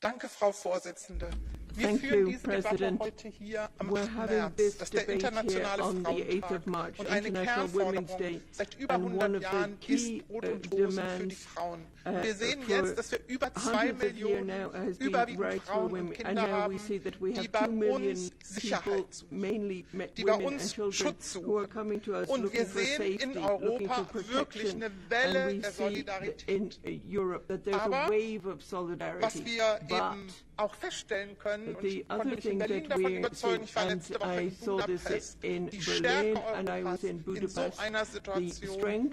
Danke, Frau Vorsitzende. Wir führen diese Debatte heute hier am 8. März, das ist der internationale Frauentag. Und eine Kernforderung seit über 100 Jahren ist Brot und Hosen für die Frauen. Wir sehen jetzt, dass wir über 2 Millionen überwiegend Frauen und Kinder haben, die bei uns Sicherheit suchen, die bei uns Schutz suchen. Und wir sehen in Europa wirklich eine Welle der Solidarität. Aber was wir eben auch feststellen können, und ich konnte mich in Berlin davon überzeugen, ich war letzte Woche in Budapest, die Stärke Europas in so einer Situation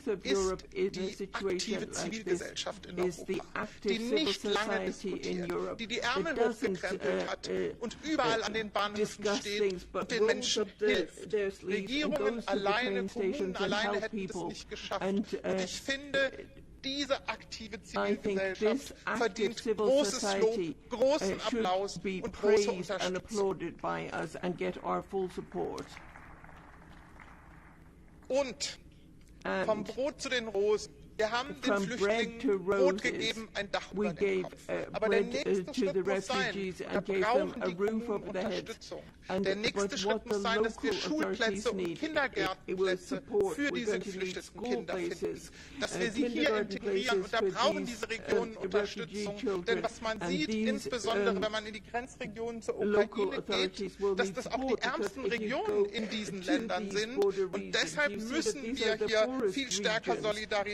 ist die aktive Zivilgesellschaft in Europa, die nicht lange diskutiert, die die Ärmel hochgekrempelt hat und überall an den Bahnhöfen steht und den Menschen hilft. Regierungen alleine, Kommunen alleine hätten es nicht geschafft. Und ich finde, diese aktive Zivilgesellschaft verdient großes Lob, großen Applaus und große Unterstützung. Und vom Brot zu den Rosen. from bread to roses. We gave bread to the refugees and gave them a roof over their heads. But what the local authorities need, it will support. We're going to need school places, kindergarten places for these refugee children, and these local authorities will need support because if you go to these border regions, you see that these are the poorest regions,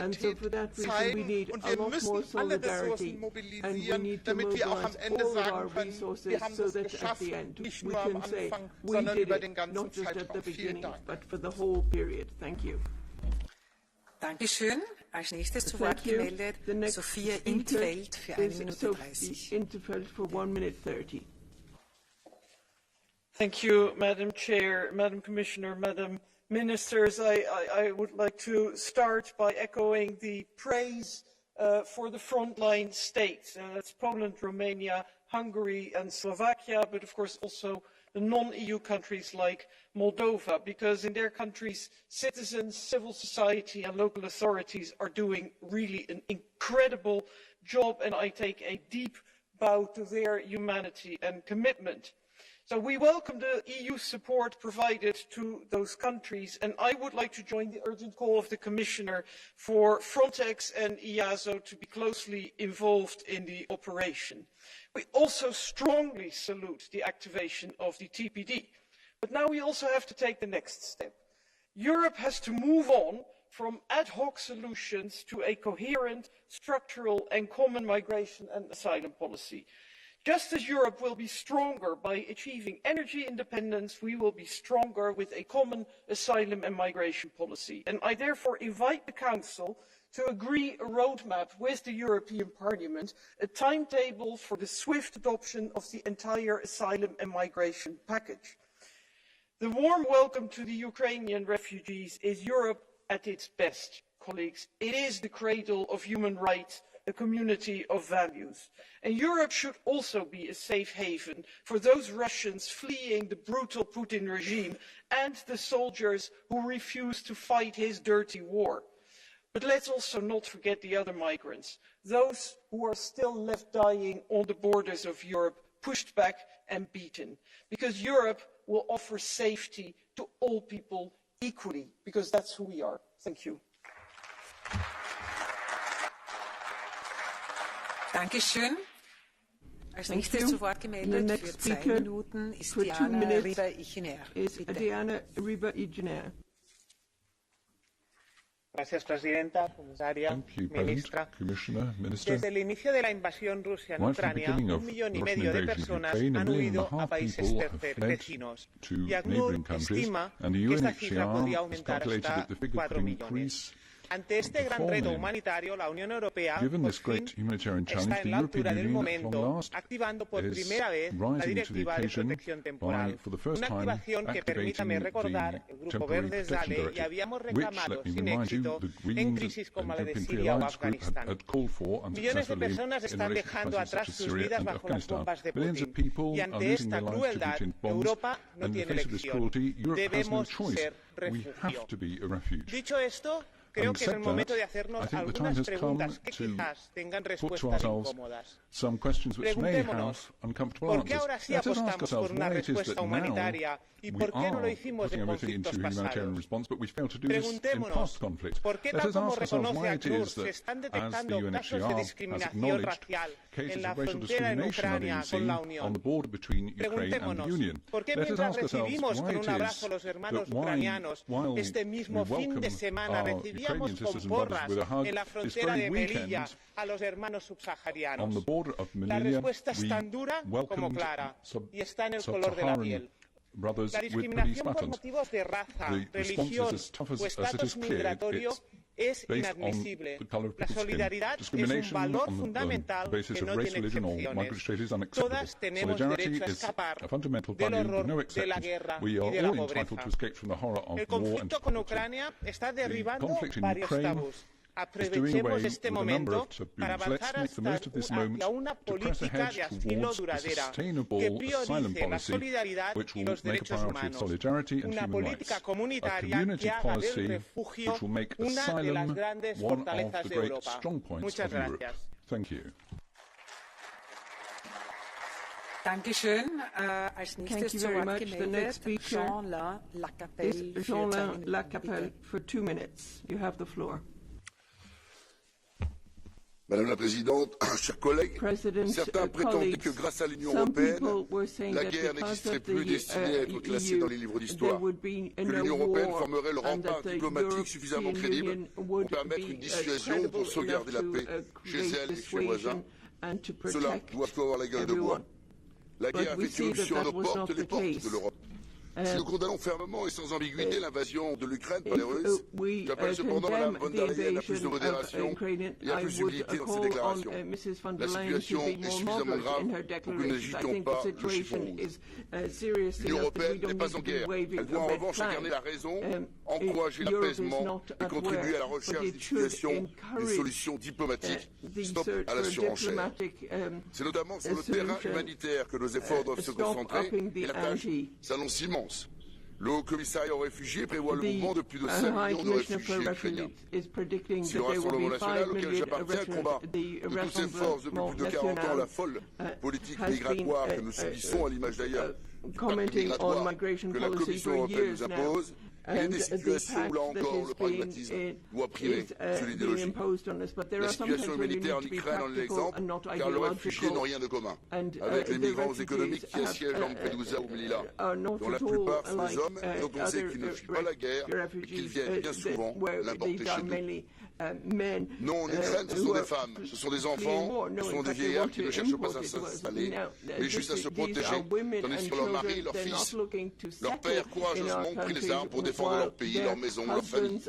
and so for that reason we need a lot more solidarity, and we need to mobilize all of our resources so that at the end we can say we did it, not just at the beginning, but for the whole period. Thank you. Dankeschön. Als nächstes zu Wort gemeldet Sophia Intveld für 1 Minute 30. Intveld for 1 minute 30. Thank you, Madam Chair, Madam Commissioner, Madam Ministers. I would like to start by echoing the praise for the frontline states. That's Poland, Romania, Hungary and Slovakia, but of course also the non-EU countries like Moldova, because in their countries, citizens, civil society and local authorities are doing really an incredible job, and I take a deep bow to their humanity and commitment. So we welcome the EU support provided to those countries, and I would like to join the urgent call of the Commissioner for Frontex and EASO to be closely involved in the operation. We also strongly salute the activation of the TPD, but now we also have to take the next step. Europe has to move on from ad hoc solutions to a coherent, structural and common migration and asylum policy. Just as Europe will be stronger by achieving energy independence, we will be stronger with a common asylum and migration policy. And I therefore invite the Council to agree a roadmap with the European Parliament, a timetable for the swift adoption of the entire asylum and migration package. The warm welcome to the Ukrainian refugees is Europe at its best, colleagues. It is the cradle of human rights, a community of values. And Europe should also be a safe haven for those Russians fleeing the brutal Putin regime and the soldiers who refuse to fight his dirty war. But let's also not forget the other migrants, those who are still left dying on the borders of Europe, pushed back and beaten. Because Europe will offer safety to all people equally, because that's who we are. Thank you. Dankeschön. Als nächstes zu Wort gemeldet für 2 Minuten ist Diana Riba-Iginer. Gracias, Presidenta, Comisaria, Ministra. Desde el inicio de la invasión rusa en Ucrania, 1,5 millones de personas han huido a países vecinos. Y ACNUR estima que esta cifra podría aumentar hasta 4 millones. Ante este gran reto humanitario, la Unión Europea por fin está en la altura del momento, activando por primera vez la Directiva de Protección Temporal. Una activación que, permítame recordar, el Grupo Verdes DALE ya habíamos reclamado sin éxito en crisis como la de Siria o Afganistán. Millones de personas están dejando atrás sus vidas bajo las bombas de Putin. Y ante esta crueldad, Europa no tiene elección. Debemos ser refugio. Dicho esto, creo que es el momento de hacernos algunas preguntas que quizás tengan respuestas incómodas. Preguntémonos, ¿por qué ahora sí apostamos por una respuesta humanitaria y por qué no lo hicimos en conflictos pasados? Preguntémonos, ¿por qué tal como reconoce ACNUR se están detectando casos de discriminación racial en la frontera en Ucrania con la Unión? Preguntémonos, ¿por qué mientras recibimos con un abrazo a los hermanos ucranianos, este mismo fin de semana recibíamos con porras en la frontera de Melilla a los hermanos subsaharianos? La respuesta es tan dura como clara y está en el color de la piel. La discriminación por motivos de raza, religión o estatus migratorio es inadmisible. La solidaridad es un valor fundamental que no tiene excepciones. Todas tenemos derecho a escapar del horror de la guerra y de la pobreza. El conflicto con Ucrania está derribando varios tabús. Aprovechemos este momento para avanzar hacia una política de asilo duradera que priorice la solidaridad y los derechos humanos, una política comunitaria que haga del refugio una de las grandes fortalezas de Europa. Muchas gracias. Dankeschön. Als nächstes zu Wort gemeldet Jean-Lain Lacapelle for 2 minutes. You have the floor. Madame la Présidente, chers collègues, certains prétendaient que grâce à l'Union européenne, la guerre n'existerait plus destinée à être classée dans les livres d'histoire, que l'Union européenne formerait le rempart diplomatique suffisamment crédible pour permettre une dissuasion pour sauvegarder la paix chez elle et chez ses voisins. Cela doit avoir la gueule de bois. La guerre a fait irruption à nos portes, les portes de l'Europe. Si nous condamnons fermement et sans ambiguïté l'invasion de l'Ukraine par les Russes, j'appelle cependant Mme von der Leyen à plus de modération et à plus d'humilité dans ses déclarations. La situation est suffisamment grave pour que nous n'agitions pas le chiffon rouge. L'Union européenne n'est pas en guerre. Elle doit en revanche incarner la raison, encourager l'apaisement et contribuer à la recherche d'une solution diplomatique. Stop à la surenchère. C'est notamment sur le terrain humanitaire que nos efforts doivent se concentrer et la tâche s'annonce immense. Le Haut Commissariat aux réfugiés prévoit le mouvement de plus de 5 millions de réfugiés ukrainiens. Si le Rassemblement national auquel j'appartiens combat de toutes ses forces depuis plus de 40 ans la folle politique migratoire que nous subissons, à l'image d'ailleurs du pacte migratoire que la Commission européenne nous impose, il y a des situations où là encore le pragmatisme doit primer sur l'idéologie. La situation humanitaire en Ukraine en est l'exemple, car les réfugiés n'ont rien de commun avec les migrants économiques qui assiègent Lampedusa ou Melilla, dont la plupart sont des hommes et dont on sait qu'ils ne fuient pas la guerre et qu'ils viennent bien souvent l'importer chez nous. Non, en Ukraine, ce sont des femmes, ce sont des enfants, ce sont des vieillards qui ne cherchent pas à s'installer, mais juste à se protéger, tandis que leurs maris, leurs fils, leurs pères courageusement pris les armes pour défendre leur pays, leur maison, leur famille.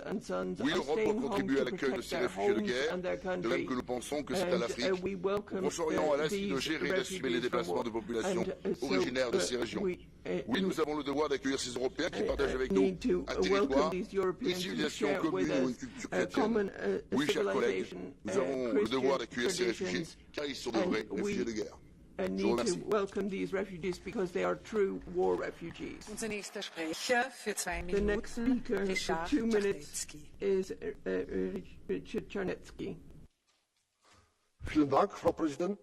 Oui, l'Europe doit contribuer à l'accueil de ces réfugiés de guerre, de même que nous pensons que c'est à l'Afrique, au Proche-Orient, à l'Asie de gérer et d'assumer les déplacements de populations originaires de ces régions. Oui, nous avons le devoir d'accueillir ces Européens qui partagent avec nous un territoire, une civilisation commune ou une culture chrétienne. Oui, chers collègues, nous avons le devoir d'accueillir ces réfugiés, car ils sont de vrais réfugiés de guerre. Je vous remercie. Unser nächster Sprecher für 2 Minuten, Richard Czarnecki. Vielen Dank, Frau Präsident.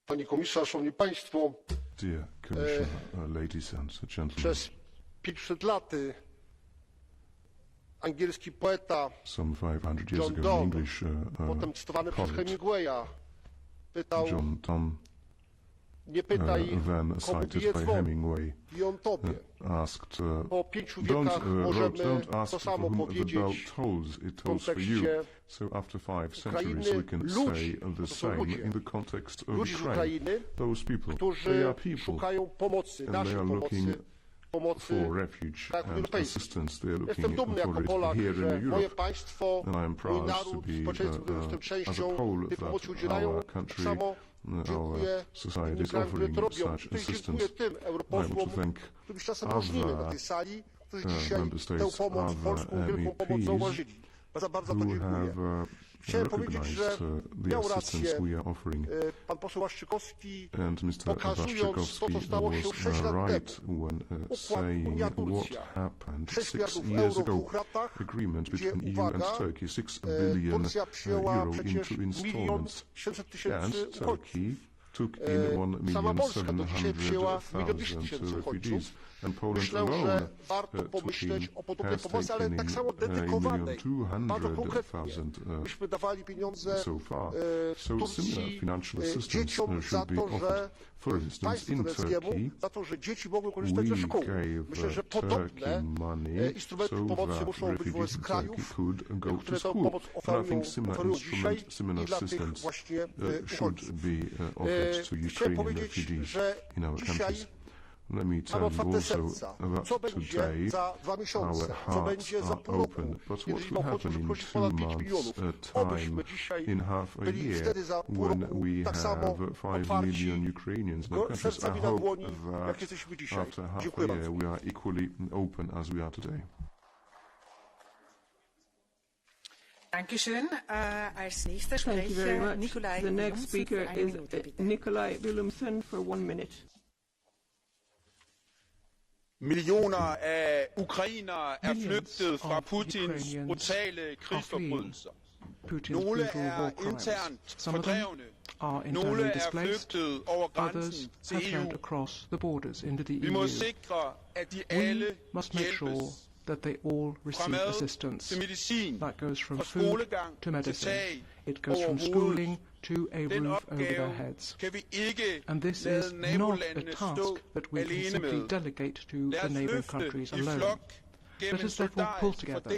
Pani komisarz, szanowni państwo, przez 500 lat angielski poeta John Donne, potem cytowany przez Hemingwaya, pytał: nie pytaj, komu bije dzwon, biją tobie. Po 5 wiekach możemy to samo powiedzieć w kontekście Ukrainy. Ludzi, to są ludzie, ludzi z Ukrainy, którzy szukają pomocy, naszej pomocy krajów europejskich. Jestem dumny jako Polak, że moje państwo, mój naród, społeczeństwo, które jestem częścią, tej pomocy udzielają. Tak samo dziękuję innym krajom, które to robią. Tutaj dziękuję tym europosłom, których czasem różnimy na tej sali, którzy dzisiaj tę pomoc, polską wielką pomoc zauważyli. Bardzo dziękuję. Chciałem powiedzieć, że miał rację pan poseł Waszczykowski, pokazując to, co stało się 6 lat temu. Układ Unia-Turcja. 6 miliardów euro w 2 latach, gdzie, uwaga, Turcja przyjęła przecież 1 700 000 uchodźców. Sama Polska do dzisiaj przyjęła 1 200 000 uchodźców. Myślę, że warto pomyśleć o podobnej pomocy, ale tak samo dedykowanej, bardzo konkretnie. Myśmy dawali pieniądze Turcji, dzieciom za to, że państwu tureckiemu, za to, że dzieci mogły korzystać ze szkół. Myślę, że podobne instrumenty pomocy muszą być wobec krajów, które tę pomoc oferują dzisiaj i dla tych właśnie uchodźców. Chciałem powiedzieć, że dzisiaj mamy otwarte serca. Co będzie za 2 miesiące? Co będzie za pół roku? Jeżeli ma uchodźców przekroczyć ponad 5 milionów. Obyśmy dzisiaj byli wtedy za pół roku tak samo otwarci, sercami na dłoni, jak jesteśmy dzisiaj. Dziękuję bardzo. Dankeschön. Als nächster Sprecher Nikolai The next speaker is Nikolai Willumsen for 1 minute. Millioner af ukrainere er flygtet fra Putins brutale krigsforbrydelser. Nogle er internt fordrevne. Nogle er flygtet over grænsen til EU. Vi må sikre, at de alle hjælpes. That they all receive assistance. That goes from food to medicine. It goes from schooling to a roof over their heads. And this is not a task that we can simply delegate to the neighbouring countries alone. Let us therefore pull together.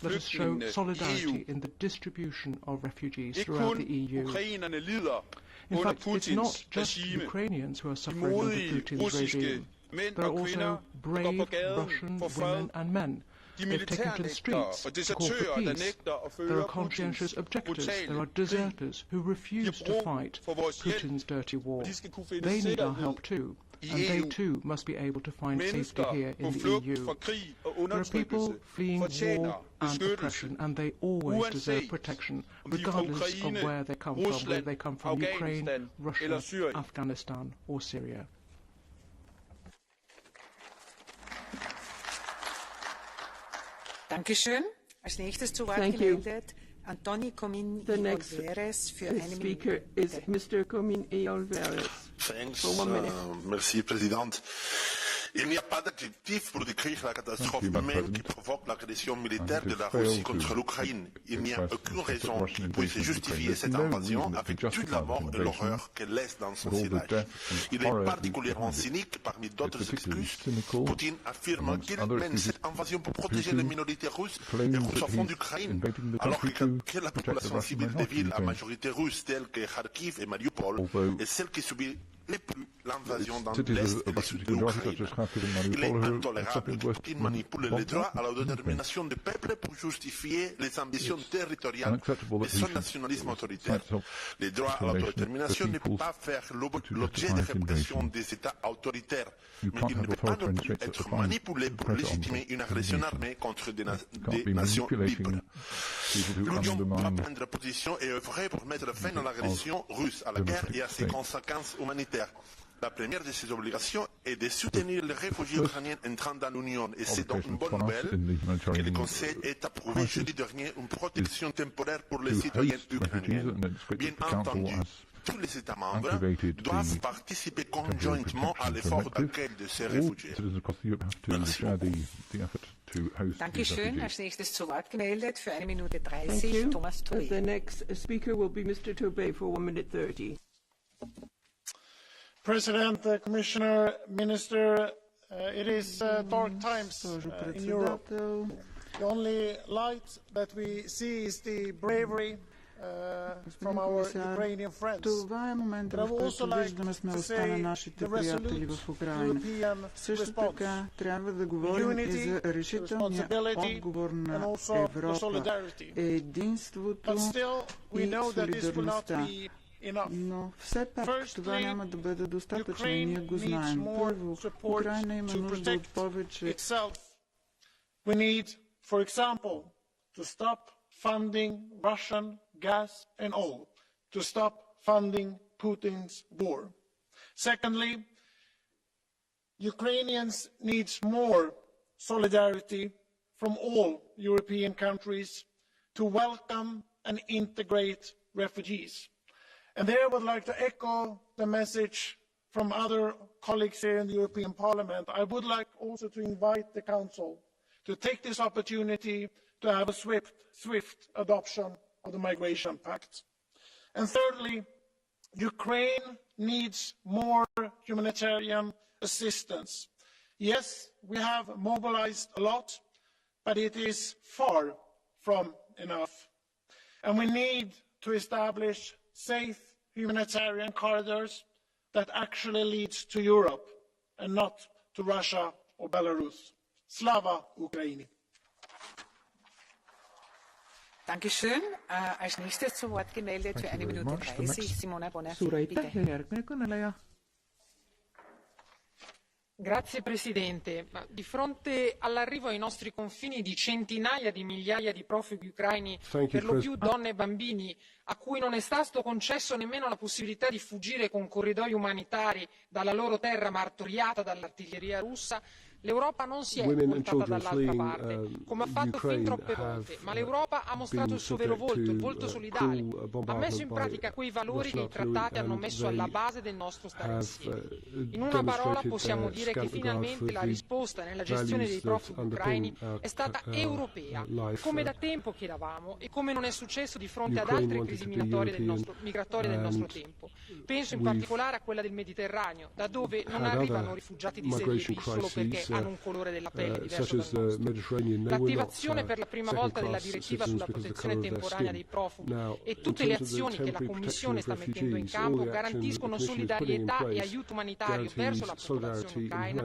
Let us show solidarity in the distribution of refugees throughout the EU. In fact, it's not just Ukrainians who are suffering under Putin's regime. There are also brave Russian women and men. They've taken to the streets to call for peace. There are conscientious objectors. There are deserters who refuse to fight Putin's dirty war. They need our help too. And they too must be able to find safety here in the EU. There are people fleeing war and oppression, and they always deserve protection, regardless of where they come from, whether they come from Ukraine, Russia, Afghanistan or Syria. Dankeschön. Als nächstes zu Wort gemeldet Antoni Comín y Olveres für eine Speaker is Mr. Comín y Olveres. Thanks, merci, Présidente. Il n'y a pas d'adjectif pour décrire la catastrophe humaine qui provoque l'agression militaire de la Russie contre l'Ukraine. Il n'y a aucune raison qui puisse justifier cette invasion avec toute la mort et l'horreur qu'elle laisse dans son sillage. Il est particulièrement cynique parmi d'autres excuses. Poutine affirme qu'il mène cette invasion pour protéger les minorités russes et russophones d'Ukraine, alors que la population civile des villes à majorité russe telles que Kharkiv et Mariupol est celle qui subit les plus l'invasion dans l'est et le sud de l'Ukraine. Il est intolérable que Poutine manipule les droits à l'autodétermination du peuple pour justifier les ambitions territoriales de son nationalisme autoritaire. Les droits à l'autodétermination ne peuvent pas faire l'objet de répression des États autoritaires, mais il ne peut pas non plus être manipulé pour légitimer une agression armée contre des nations libres. L'Union doit prendre position et œuvrer pour mettre fin à l'agression russe, à la guerre et à ses conséquences humanitaires. La première de ses obligations est de soutenir les réfugiés ukrainiens entrant dans l'Union et c'est donc une bonne nouvelle que le Conseil ait approuvé jeudi dernier une protection temporaire pour les citoyens ukrainiens. Bien entendu, tous les États membres doivent participer conjointement à l'effort d'accueil de ces réfugiés. Merci beaucoup. Dankeschön. Als nächstes zu Wort gemeldet für 1 Minute 30 Thomas Touré. The next speaker will be Mr. Touré for 1 minute 30. President, Commissioner, Minister, it is dark times in Europe. The only light that we see is the bravery from our Ukrainian friends. Това е момента, в който виждаме смелостта на нашите приятели в Украина. Също така трябва да говорим и за решителния отговор на Европа, единството и солидарността. Но все пак това няма да бъде достатъчно. Ние го знаем. Първо, Украина има нужда от повече. We need, for example, to stop funding Russian gas and oil, to stop funding Putin's war. Secondly, Ukrainians need more solidarity from all European countries to welcome and integrate refugees. And there I would like to echo the message from other colleagues here in the European Parliament. I would like also to invite the Council to take this opportunity to have a swift adoption of the Migration Pact. And thirdly, Ukraine needs more humanitarian assistance. Yes, we have mobilized a lot, but it is far from enough. And we need to establish safe humanitarian corridors that actually leads to Europe and not to Russia or Belarus. Slava Ukraini! Dankeschön. Als nächstes zu Wort gemeldet für 1 Minute 30 Simona Bonafé. Suur aitäh ja järgmine kõneleja. Grazie Presidente. Di fronte all'arrivo ai nostri confini di centinaia di migliaia di profughi ucraini, per lo più donne e bambini, a cui non è stato concesso nemmeno la possibilità di fuggire con corridoi umanitari dalla loro terra martoriata dall'artiglieria russa, l'Europa non si è voltata dall'altra parte, come ha fatto fin troppe volte, ma l'Europa ha mostrato il suo vero volto, il volto solidale, ha messo in pratica quei valori che i trattati hanno messo alla base del nostro stare insieme. In una parola possiamo dire che finalmente la risposta nella gestione dei profughi ucraini è stata europea, come da tempo chiedevamo e come non è successo di fronte ad altre crisi migratorie del nostro tempo. Penso in particolare a quella del Mediterraneo, da dove non arrivano rifugiati di serie B solo perché hanno un colore della pelle diverso dal nostro. L'attivazione per la prima volta della direttiva sulla protezione temporanea dei profughi e tutte le azioni che la Commissione sta mettendo in campo garantiscono solidarietà e aiuto umanitario verso la popolazione ucraina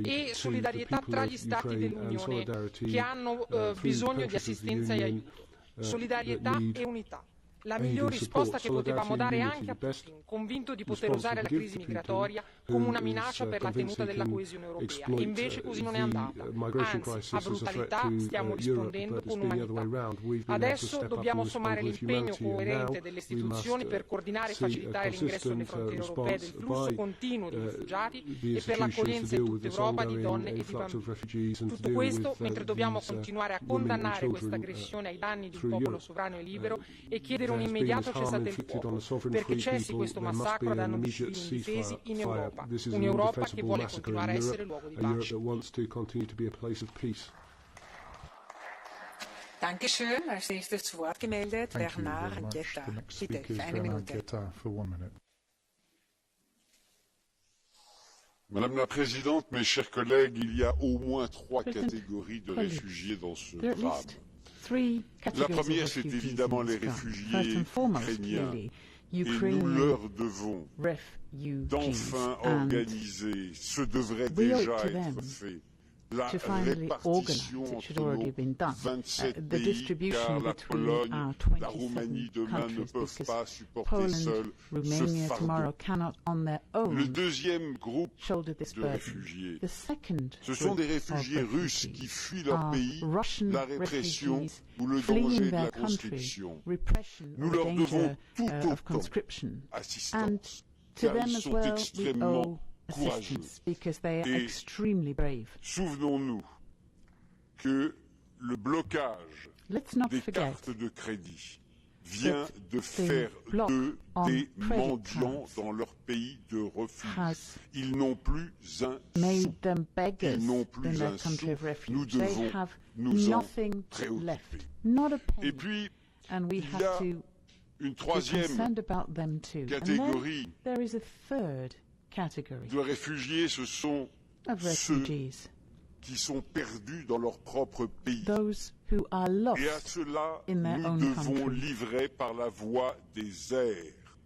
e solidarietà tra gli Stati dell'Unione che hanno bisogno di assistenza e aiuto. Solidarietà e unità. La miglior risposta che potevamo dare anche a Putin, convinto di poter usare la crisi migratoria come una minaccia per la tenuta della coesione europea. E invece così non è andata. Anzi, a brutalità stiamo rispondendo con umanità. Adesso dobbiamo sommare l'impegno coerente delle istituzioni per coordinare e facilitare l'ingresso nelle frontiere europee del flusso continuo di rifugiati e per l'accoglienza in tutta Europa di donne e di bambini. Tutto questo mentre dobbiamo continuare a condannare questa aggressione ai danni di un popolo sovrano e libero e chiedere un immediato cessate il fuoco, perché cessi questo massacro a danno di civili indifesi in Europa, un'Europa che vuole continuare a essere luogo di pace. Dankeschön. Als nächstes zu Wort gemeldet Bernard Guetta. Bitte, für eine Minute. Madame la Présidente, mes chers collègues, il y a au moins 3 catégories de réfugiés dans ce drame. La première, c'est évidemment les réfugiés ukrainiens. Et nous leur devons d'enfin organiser, ce devrait déjà être fait, la répartition entre nos 27 pays, car la Pologne, la Roumanie demain ne peuvent pas supporter seuls ce fardeau. Le deuxième groupe de réfugiés, ce sont des réfugiés russes qui fuient leur pays, la répression ou le danger de la conscription. Nous leur devons tout autant assistance, car ils sont extrêmement courageux. Et souvenons-nous que le blocage des cartes de crédit vient de faire d'eux des mendiants dans leur pays de refuge. Ils n'ont plus un sou. Ils n'ont plus un sou. Nous devons nous en préoccuper. Et puis, il y a une troisième catégorie de réfugiés, ce sont ceux qui sont perdus dans leur propre pays. Et à cela, nous devons livrer par la voie des airs,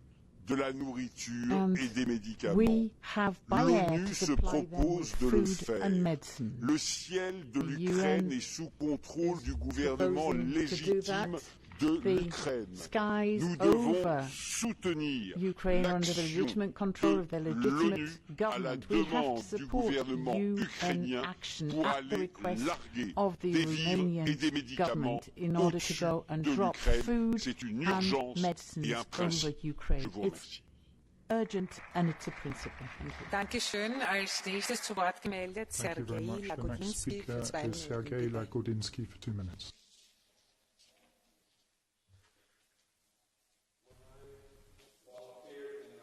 de la nourriture et des médicaments. L'ONU se propose de le faire. Le ciel de l'Ukraine est sous contrôle du gouvernement légitime de l'Ukraine. Nous devons soutenir l'action de l'ONU à la demande du gouvernement ukrainien pour aller larguer des vivres et des médicaments au-dessus de l'Ukraine. C'est une urgence et un principe. Je vous remercie. Urgent and it's a principle. Dankeschön. Als nächstes zu Wort gemeldet Sergej Lagodinsky für 2 Minuten.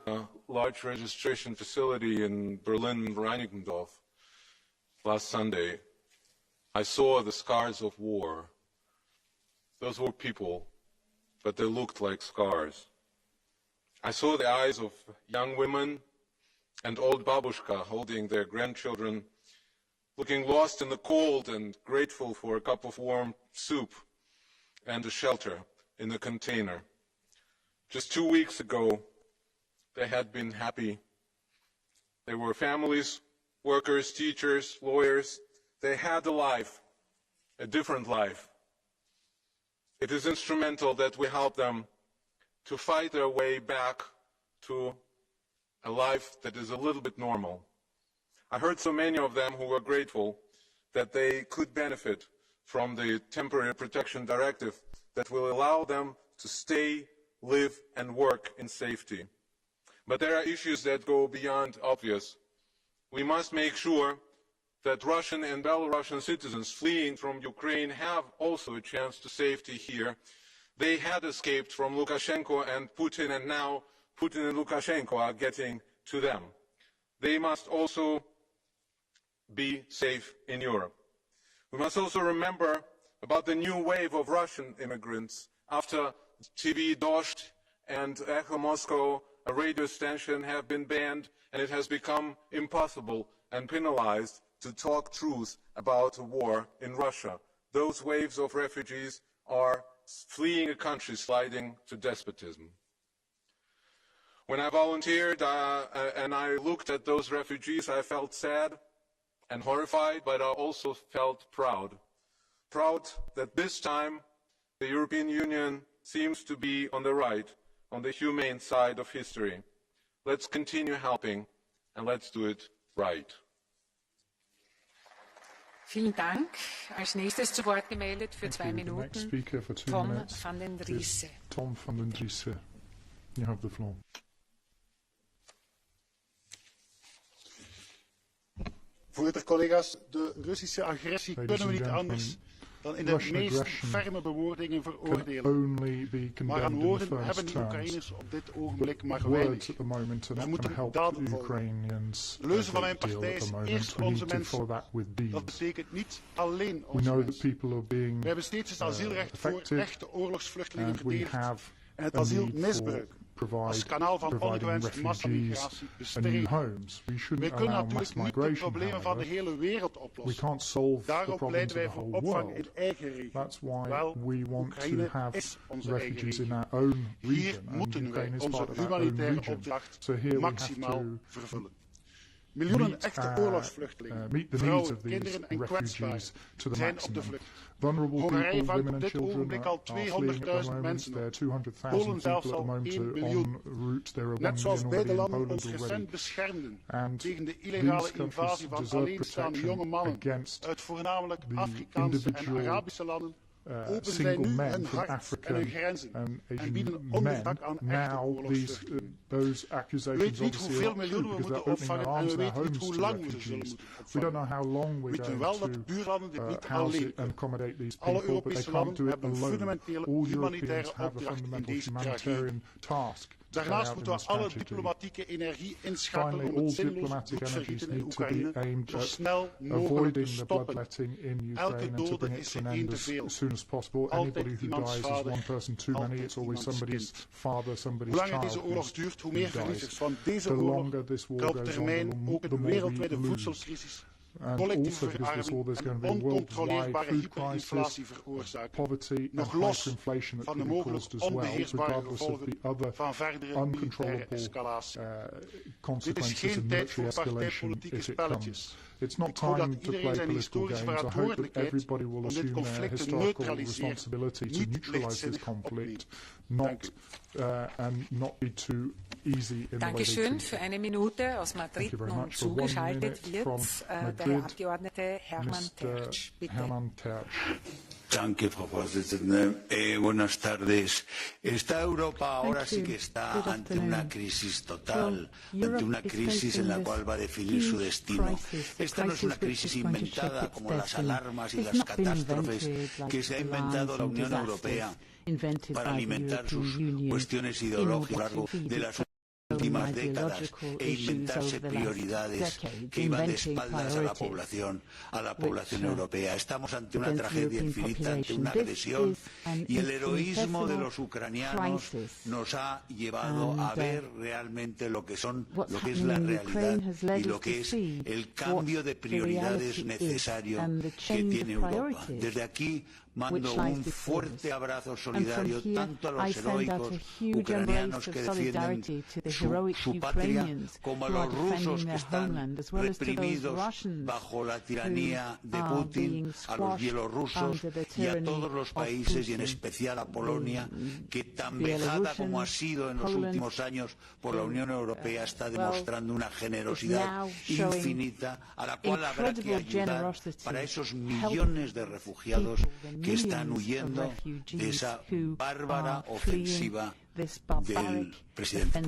A large registration facility in Berlin-Reinickendorf last Sunday, I saw the scars of war. Those were people, but they looked like scars. I saw the eyes of young women and old babushka holding their grandchildren, looking lost in the cold and grateful for a cup of warm soup and a shelter in the container. Just 2 weeks ago, they had been happy. They were families, workers, teachers, lawyers. They had a life, a different life. It is instrumental that we help them to fight their way back to a life that is a little bit normal. I heard so many of them who were grateful that they could benefit from the temporary protection directive that will allow them to stay, live and work in safety. But there are issues that go beyond obvious. We must make sure that Russian and Belarusian citizens fleeing from Ukraine have also a chance to safety here. They had escaped from Lukashenko and Putin, and now Putin and Lukashenko are getting to them. They must also be safe in Europe. We must also remember about the new wave of Russian immigrants. After TV Dost and Echo Moscow, a radio station, have been banned, and it has become impossible and penalized to talk truth about a war in Russia. Those waves of refugees are fleeing a country sliding to despotism. When I volunteered and I looked at those refugees, I felt sad and horrified, but I also felt proud. Proud that this time the European Union seems to be on the right, on the humane side of history. Let's continue helping, and let's do it right. Vielen Dank. Als nächstes zu Wort gemeldet für 2 Minuten Tom van den Driessen. Tom van den Driessen. You have the floor. Voorzitter, collega's, de Russische agressie kunnen we niet anders dan in de meest ferme bewoordingen veroordelen. Maar aan woorden hebben de Oekraïners op dit ogenblik maar weinig. We moeten daden volgen. De leuze van mijn partij is eerst onze mensen. Dat betekent niet alleen onze mensen. We hebben steeds het asielrecht voor echte oorlogsvluchtelingen verdedigd en het asielmisbruik als kanaal van ongewenste massamigratie bestreden. We kunnen natuurlijk niet de problemen van de hele wereld oplossen. Daarop pleiten wij voor opvang in eigen regio. Wel, Oekraïne is onze eigen regio. Hier moeten wij onze humanitaire opdracht maximaal vervullen. Miljoenen echte oorlogsvluchtelingen, vrouwen, kinderen en kwetsbaren zijn op de vlucht. Hongarije vangt op dit ogenblik al 200.000 mensen op. Polen zelfs al 1 miljoen. Net zoals beide landen ons recent beschermden tegen de illegale invasie van alleenstaande jonge mannen uit voornamelijk Afrikaanse en Arabische landen, openen zij nu hun hart en hun grenzen en bieden onderdak aan echte oorlogsvluchtelingen. We weten niet hoeveel miljoenen we moeten opvangen en we weten niet hoe lang we ze zullen moeten opvangen. We weten wel dat de buurlanden dit niet alleen kunnen. Alle Europese landen hebben een fundamentele humanitaire opdracht in deze tragedie. Daarnaast moeten we alle diplomatieke energie inschakelen om het zinloze bloedvergieten in Oekraïne zo snel mogelijk te stoppen. Elke dode is er één te veel. Altijd iemands vader, altijd iemands kind. Hoe langer deze oorlog duurt, hoe meer verliezers van deze oorlog kan op termijn ook een wereldwijde voedselcrisis, collectieve verarming en oncontroleerbare hyperinflatie veroorzaken, nog los van de mogelijk onbeheersbare gevolgen van verdere militaire escalatie. Dit is geen tijd voor partijpolitieke spelletjes. Ik hoop dat iedereen zijn historische verantwoordelijkheid om dit conflict te neutraliseren niet lichtzinnig opneemt. Dank u. Dankeschön. Für eine Minute aus Madrid nun zugeschaltet wird der Abgeordnete Herman Tertsch. Bitte. Danke, Frau Vorsitzende. Buenas tardes. Esta Europa ahora sí que está ante una crisis total, ante una crisis en la cual va a definir su destino. Esta no es una crisis inventada como las alarmas y las catástrofes que se ha inventado la Unión Europea para alimentar sus cuestiones ideológicas a lo largo de las últimas décadas e inventarse prioridades que iban de espaldas a la población europea. Estamos ante una tragedia infinita, ante una agresión, y el heroísmo de los ucranianos nos ha llevado a ver realmente lo que es la realidad y lo que es el cambio de prioridades necesario que tiene Europa. Desde aquí Mando un fuerte abrazo solidario tanto a los heroicos ucranianos que defienden su patria como a los rusos que están reprimidos bajo la tiranía de Putin, a los bielorrusos y a todos los países y en especial a Polonia, que tan vejada como ha sido en los últimos años por la Unión Europea está demostrando una generosidad infinita a la cual habrá que ayudar para esos millones de refugiados que están huyendo de esa bárbara ofensiva del presidente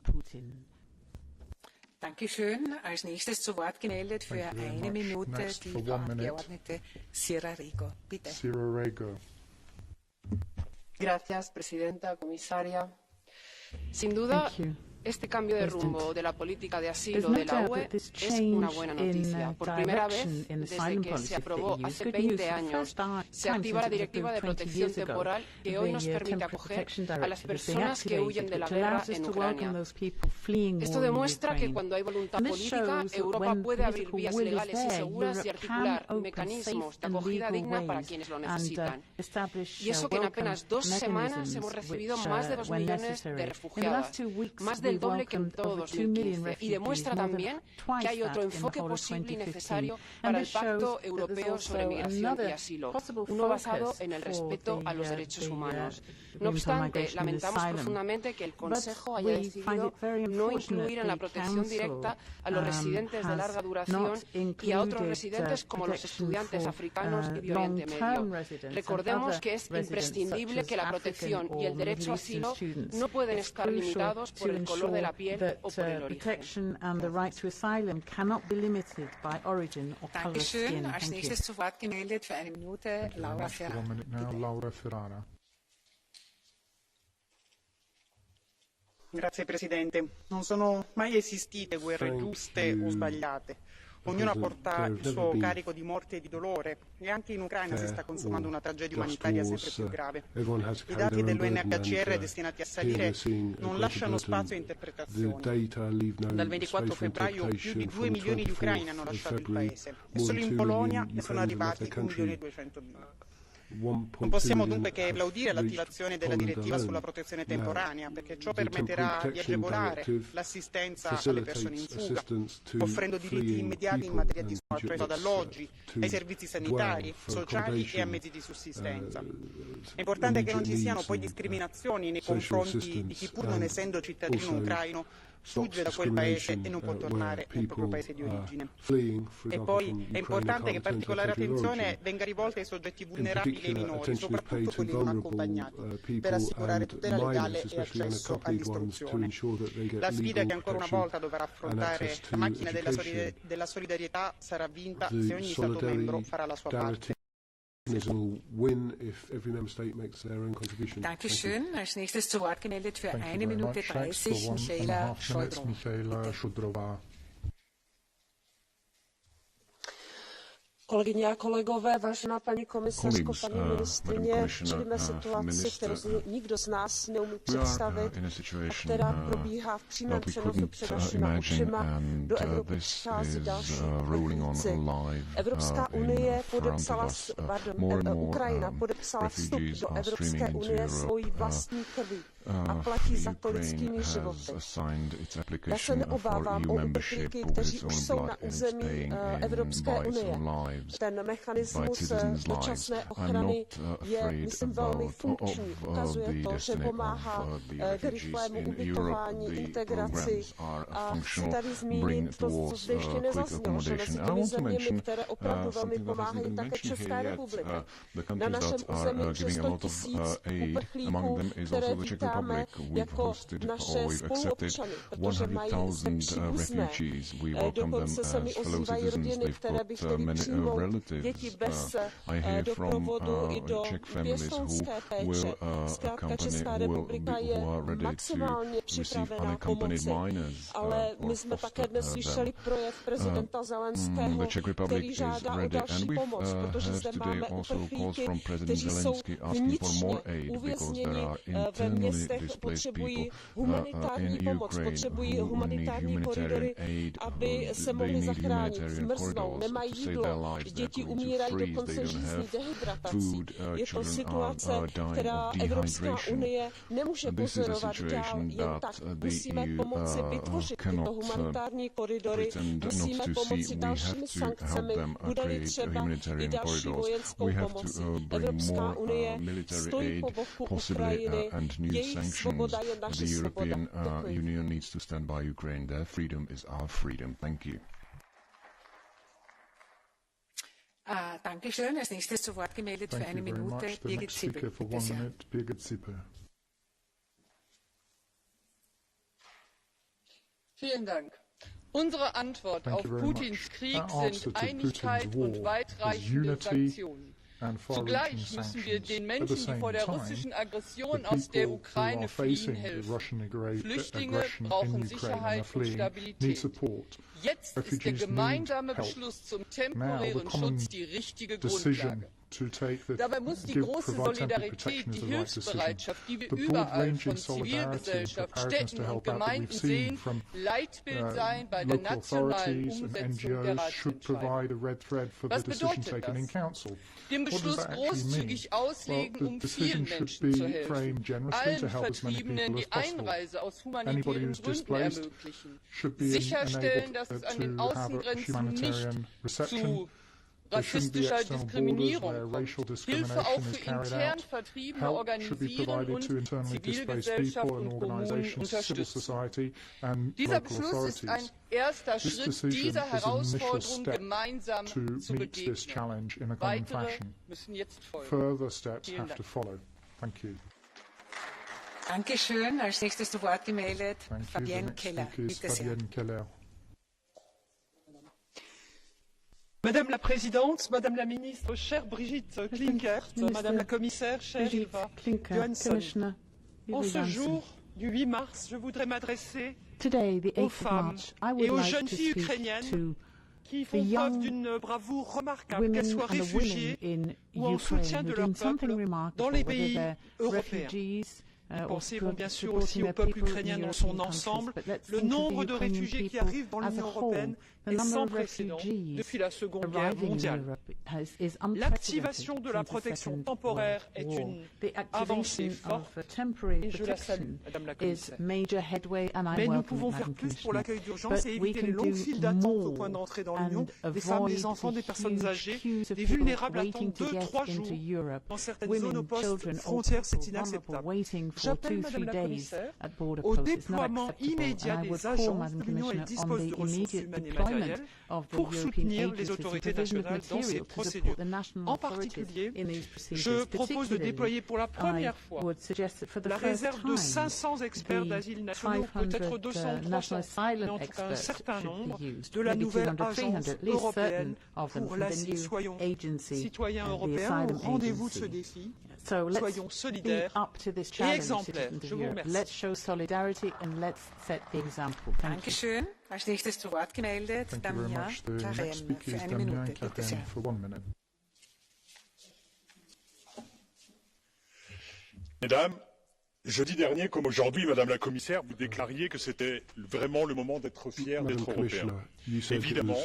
Putin. Dankeschön. Als nächstes zu Wort gemeldet für eine Minute die Frau Abgeordnete Sierra Rigo. Bitte. Gracias, Presidenta, Comisaria. Sin duda, este cambio de rumbo de la política de asilo de la UE es una buena noticia. Por primera vez, desde que se aprobó hace 20 años, se activa la Directiva de Protección Temporal que hoy nos permite acoger a las personas que huyen de la guerra en Ucrania. Esto demuestra que cuando hay voluntad política, Europa puede abrir vías legales y seguras y articular mecanismos de acogida digna para quienes lo necesitan. Y eso que en apenas 2 semanas hemos recibido más de 2 millones de refugiadas, más del doble que en todo 2015, y demuestra también que hay otro enfoque posible y necesario para el Pacto Europeo sobre Migración y Asilo, uno basado en el respeto a los derechos humanos. No obstante, lamentamos profundamente que el Consejo haya decidido no incluir en la protección directa a los residentes de larga duración y a otros residentes como los estudiantes africanos y de Oriente Medio. Recordemos que es imprescindible que la protección y el derecho a asilo no pueden estar limitados por el color de la piel o por el origen. Dankeschön. Als nächstes zu Wort gemeldet für eine Minute Laura Ferrara. Grazie Presidente. Non sono mai esistite guerre giuste o sbagliate. Ognuna porta il suo carico di morte e di dolore e anche in Ucraina si sta consumando una tragedia umanitaria sempre più grave. I dati dell'UNHCR destinati a salire non lasciano spazio a interpretazioni. Dal 24 febbraio più di 2 milioni di ucraini hanno lasciato il paese e solo in Polonia ne sono arrivati 1.200.000. Non possiamo dunque che plaudire all'attivazione della direttiva sulla protezione temporanea, perché ciò permetterà di agevolare l'assistenza alle persone in fuga, offrendo diritti immediati in materia di accesso ad alloggi, ai servizi sanitari, sociali e a mezzi di sussistenza. È importante che non ci siano poi discriminazioni nei confronti di chi, pur non essendo cittadino ucraino, fugge da quel paese e non può tornare nel proprio paese di origine. E poi è importante che particolare attenzione venga rivolta ai soggetti vulnerabili e ai minori, soprattutto quelli non accompagnati, per assicurare tutela legale e accesso all'istruzione. La sfida che ancora una volta dovrà affrontare la macchina della solidarietà sarà vinta se ogni Stato membro farà la sua parte. Dankeschön. Als nächstes zu Wort gemeldet für eine Minute 30 Michaela Šojdrová. Kolegyně a kolegové, vážená paní komisařko, paní ministryně, čelíme situaci, kterou si nikdo z nás neumí představit, která probíhá v přímém přenosu před našima očima. Do Evropy přichází další uprchlíci. Evropská unie podepsala, Ukrajina podepsala vstup do Evropské unie svojí vlastní krví a platí za to lidskými životy. Já se neobávám o uprchlíky, kteří už jsou na území Evropské unie. Ten mechanismus dočasné ochrany je, myslím, velmi funkční. Ukazuje to, že pomáhá k rychlému ubytování, integraci. A chci tady zmínit to, co zde ještě nezaznělo, že mezi těmi zeměmi, které opravdu velmi pomáhají, také Česká republika. Na našem území přes 100 000 uprchlíků, které vítáme jako naše spoluobčany, protože mají zde příbuzné. Dokonce se mi ozývají rodiny, které by chtěly přijmout děti bez doprovodu i do pěstounské péče. Zkrátka Česká republika je maximálně připravená pomoci. Ale my jsme také dnes slyšeli projev prezidenta Zelenského, který žádá o další pomoc, protože zde máme uprchlíky, kteří jsou vnitřně uvězněni ve městech, potřebují humanitární pomoc, potřebují humanitární koridory, aby se mohli zachránit, zmrznou, nemají jídlo, děti umírají dokonce žízní, dehydratací. Je to situace, která Evropská unie nemůže pozorovat dál jen tak. Musíme pomoci vytvořit tyto humanitární koridory, musíme pomoci dalšími sankcemi, bude-li třeba i další vojenskou pomocí. Evropská unie stojí po boku Ukrajiny, jejich svoboda je naše svoboda. Union needs to stand by Ukraine. Their freedom is our freedom. Thank you. Dankeschön. Als nächstes zu Wort gemeldet für eine Minute Birgit Sippel. Vielen Dank. Unsere Antwort auf Putins Krieg sind Einigkeit und weitreichende Sanktionen. Zugleich müssen wir den Menschen, die vor der russischen Aggression aus der Ukraine fliehen, helfen. Flüchtlinge brauchen Sicherheit und Stabilität. Jetzt ist der gemeinsame Beschluss zum temporären Schutz die richtige Grundlage. Dabei muss die große Solidarität, die Hilfsbereitschaft, die wir überall von Zivilgesellschaft, Städten und Gemeinden sehen, Leitbild sein bei der nationalen Umsetzung der Ratsentscheidung. Was bedeutet das? Den Beschluss großzügig auslegen, um vielen Menschen zu helfen, allen Vertriebenen die Einreise aus humanitären Gründen ermöglichen, sicherstellen, dass es an den Außengrenzen nicht zu rassistischer Diskriminierung kommt, Hilfe auch für intern Vertriebene organisieren und Zivilgesellschaft und Kommunen unterstützen. Dieser Beschluss ist ein erster Schritt, dieser Herausforderung gemeinsam zu begegnen. Weitere müssen jetzt folgen. Vielen Dank. Dankeschön. Als nächstes zu Wort gemeldet Fabienne Keller. Bitte sehr. Madame la Présidente, Madame la Ministre, chère Brigitte Klinkert, Madame la Commissaire, chère Ylva Johansson, en ce jour du 8 mars, je voudrais m'adresser aux femmes et aux jeunes filles ukrainiennes qui font preuve d'une bravoure remarquable, qu'elles soient réfugiées ou en soutien de leur peuple dans les pays européens. Mes pensées vont bien sûr aussi au peuple ukrainien dans son ensemble. Le nombre de réfugiés qui arrivent dans l'Union européenne est sans précédent depuis la Seconde Guerre mondiale. L'activation de la protection temporaire est une avancée forte et je la salue, Madame la Commissaire. Mais nous pouvons faire plus pour l'accueil d'urgence et éviter les longues files d'attente au point d'entrée dans l'Union. Des femmes, des enfants, des personnes âgées, des vulnérables attendent 2-3 jours. Dans certaines zones aux postes frontières, c'est inacceptable. J'appelle Madame la Commissaire au déploiement immédiat des agences de l'Union et dispose de ressources humaines et matérielles pour soutenir les autorités nationales dans ces procédures. En particulier, je propose de déployer pour la première fois la réserve de 500 experts d'asile nationaux, peut-être 200 ou 300, mais en tout cas un certain nombre, de la nouvelle agence européenne pour l'asile. Soyons citoyens européens au rendez-vous de ce défi. Soyons solidaires et exemplaires. Je vous remercie. Dankeschön. Als nächstes zu Wort gemeldet, Damia Karem für eine Minute. Bitte sehr. Mesdames, jeudi dernier, comme aujourd'hui, Madame la Commissaire, vous déclariez que c'était vraiment le moment d'être fier d'être européen. Évidemment,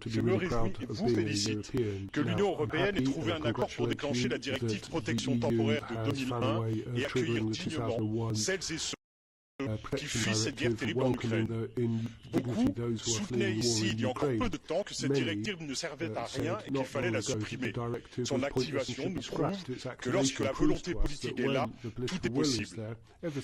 je me réjouis et vous félicite que l'Union européenne ait trouvé un accord pour déclencher la directive protection temporaire de 2001 et accueillir dignement celles et ceux qui fuient cette guerre terrible en Ukraine. Beaucoup soutenaient ici, il y a encore peu de temps, que cette directive ne servait à rien et qu'il fallait la supprimer. Son activation nous prouve que lorsque la volonté politique est là, tout est possible.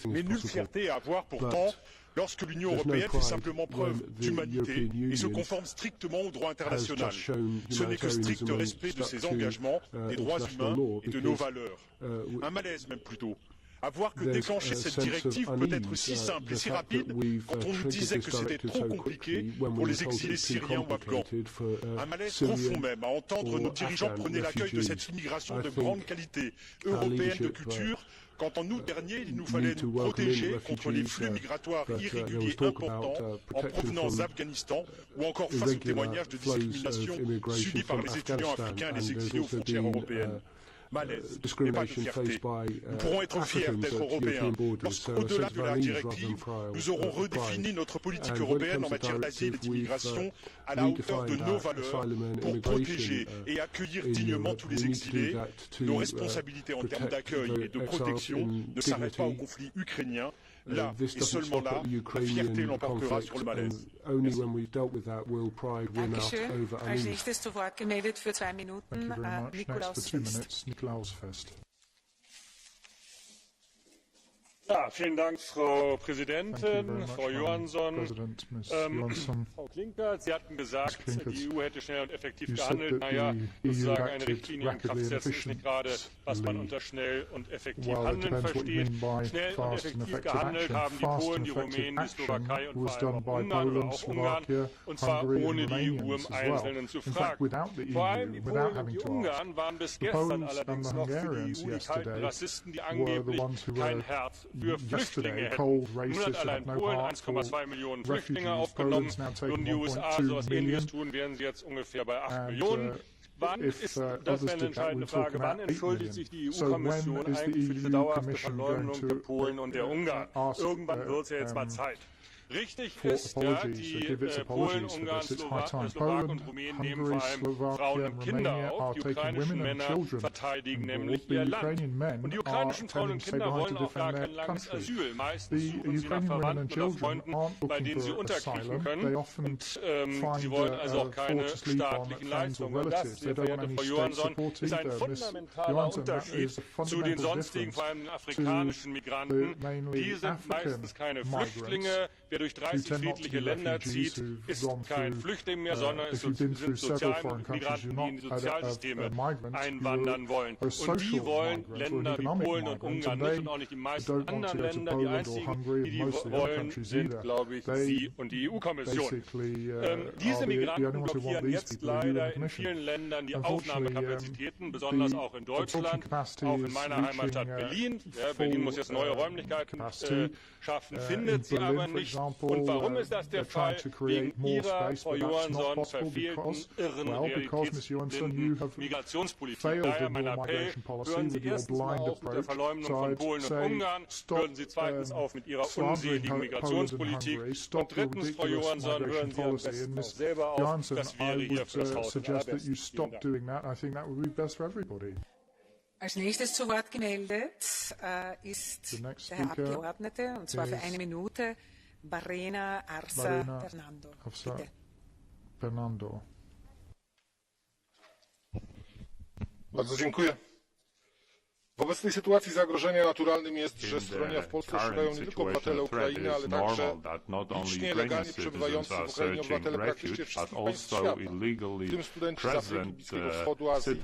Mais nulle fierté à avoir pourtant lorsque l'Union européenne fait simplement preuve d'humanité et se conforme strictement au droit international. Ce n'est que strict respect de ses engagements, des droits humains et de nos valeurs. Un malaise même plutôt. À voir que déclencher cette directive peut être si simple et si rapide quand on nous disait que c'était trop compliqué pour les exilés syriens ou afghans. Un malaise profond même à entendre nos dirigeants prôner l'accueil de cette immigration de grande qualité européenne de culture, quand en août dernier, il nous fallait nous protéger contre les flux migratoires irréguliers importants en provenance d'Afghanistan ou encore face aux témoignages de discrimination subis par les étudiants africains et les exilés aux frontières européennes. discrimination faced by Africans at European borders. So a sense of unease rather than pride. Nous aurons redéfini notre politique européenne en matière d'asile et d'immigration à la hauteur de nos valeurs pour protéger et accueillir dignement tous les exilés. Nos responsabilités en termes d'accueil et de protection ne s'arrêtent pas au conflit ukrainien. Là, et seulement là, la fierté l'emportera sur le malaise. Als nächstes zu Wort gemeldet für 2 Minuten, Nikolaus Fest. Ja, vielen Dank, Frau Präsidentin, Frau Johansson. Frau Klinkert, Sie hatten gesagt, die EU hätte schnell und effektiv gehandelt. Naja, sozusagen eine Richtlinie in Kraft setzen ist nicht gerade, was man unter schnell und effektiv handeln versteht. Schnell und effektiv gehandelt haben die Polen, die Rumänen, die Slowakei und vor allem auch Ungarn oder auch Ungarn, und zwar ohne die EU im Einzelnen zu fragen. Vor allem die Polen und die Ungarn waren bis gestern allerdings noch für die EU die kalten Rassisten, die angeblich kein Herz für Flüchtlinge hätten. Nun hat allein Polen 1,2 Millionen Flüchtlinge aufgenommen. Würden die USA so etwas Ähnliches tun, wären sie jetzt ungefähr bei 8 Millionen. Wann ist, das wäre eine entscheidende Frage, wann entschuldigt sich die EU-Kommission eigentlich für diese dauerhafte Verleumdung der Polen und der Ungarn? Irgendwann wird es ja jetzt mal Zeit. Richtig ist, ja, die Polen, Ungarn, Slowaken und Rumänen nehmen vor allem Frauen und Kinder auf. Die ukrainischen Männer verteidigen nämlich ihr Land. Und die ukrainischen Frauen und Kinder wollen auch gar kein langes Asyl. Meistens suchen sie nach Verwandten oder Freunden, bei denen sie unterkriechen können. Und sie wollen also auch keine staatlichen Leistungen. Und das, sehr verehrte Frau Johansson, ist ein fundamentaler Unterschied zu den sonstigen, vor allem den afrikanischen Migranten. Die sind meistens keine Flüchtlinge. Wer durch 30 friedliche Länder zieht, ist kein Flüchtling mehr, sondern es sind Sozialmigranten, die in die Sozialsysteme einwandern wollen. Und die wollen Länder wie Polen und Ungarn nicht und auch nicht die meisten anderen Länder. Die einzigen, die wollen, sind, glaube ich, Sie und die EU-Kommission. Diese Migranten blockieren jetzt leider in vielen Ländern die Aufnahmekapazitäten, besonders auch in Deutschland, auch in meiner Heimatstadt Berlin. Ja, Berlin muss jetzt neue Räumlichkeiten schaffen, findet sie aber nicht. Und warum ist das der Fall? Wegen Ihrer, Frau Johansson, verfehlten, irren, realitätsblinden Migrationspolitik. Daher mein Appell, hören Sie erstens mal auf mit der Verleumdung von Polen und Ungarn, hören Sie zweitens auf mit Ihrer unseligen Migrationspolitik und drittens, Frau Johansson, hören Sie am besten auch selber auf, das wäre hier für das Haus am besten. Als nächstes zu Wort gemeldet ist der Herr Abgeordnete, und zwar für 1 Minute, Barrena Arsa Fernando. Fernando. Bardzo dziękuję. W obecnej sytuacji zagrożenia naturalnym jest, że schronienia w Polsce szukają nie tylko obywatele Ukrainy, ale także licznie legalnie przebywający w Ukrainie obywatele praktycznie wszystkich państw świata, w tym studenci z Afryki, Bliskiego Wschodu, Azji.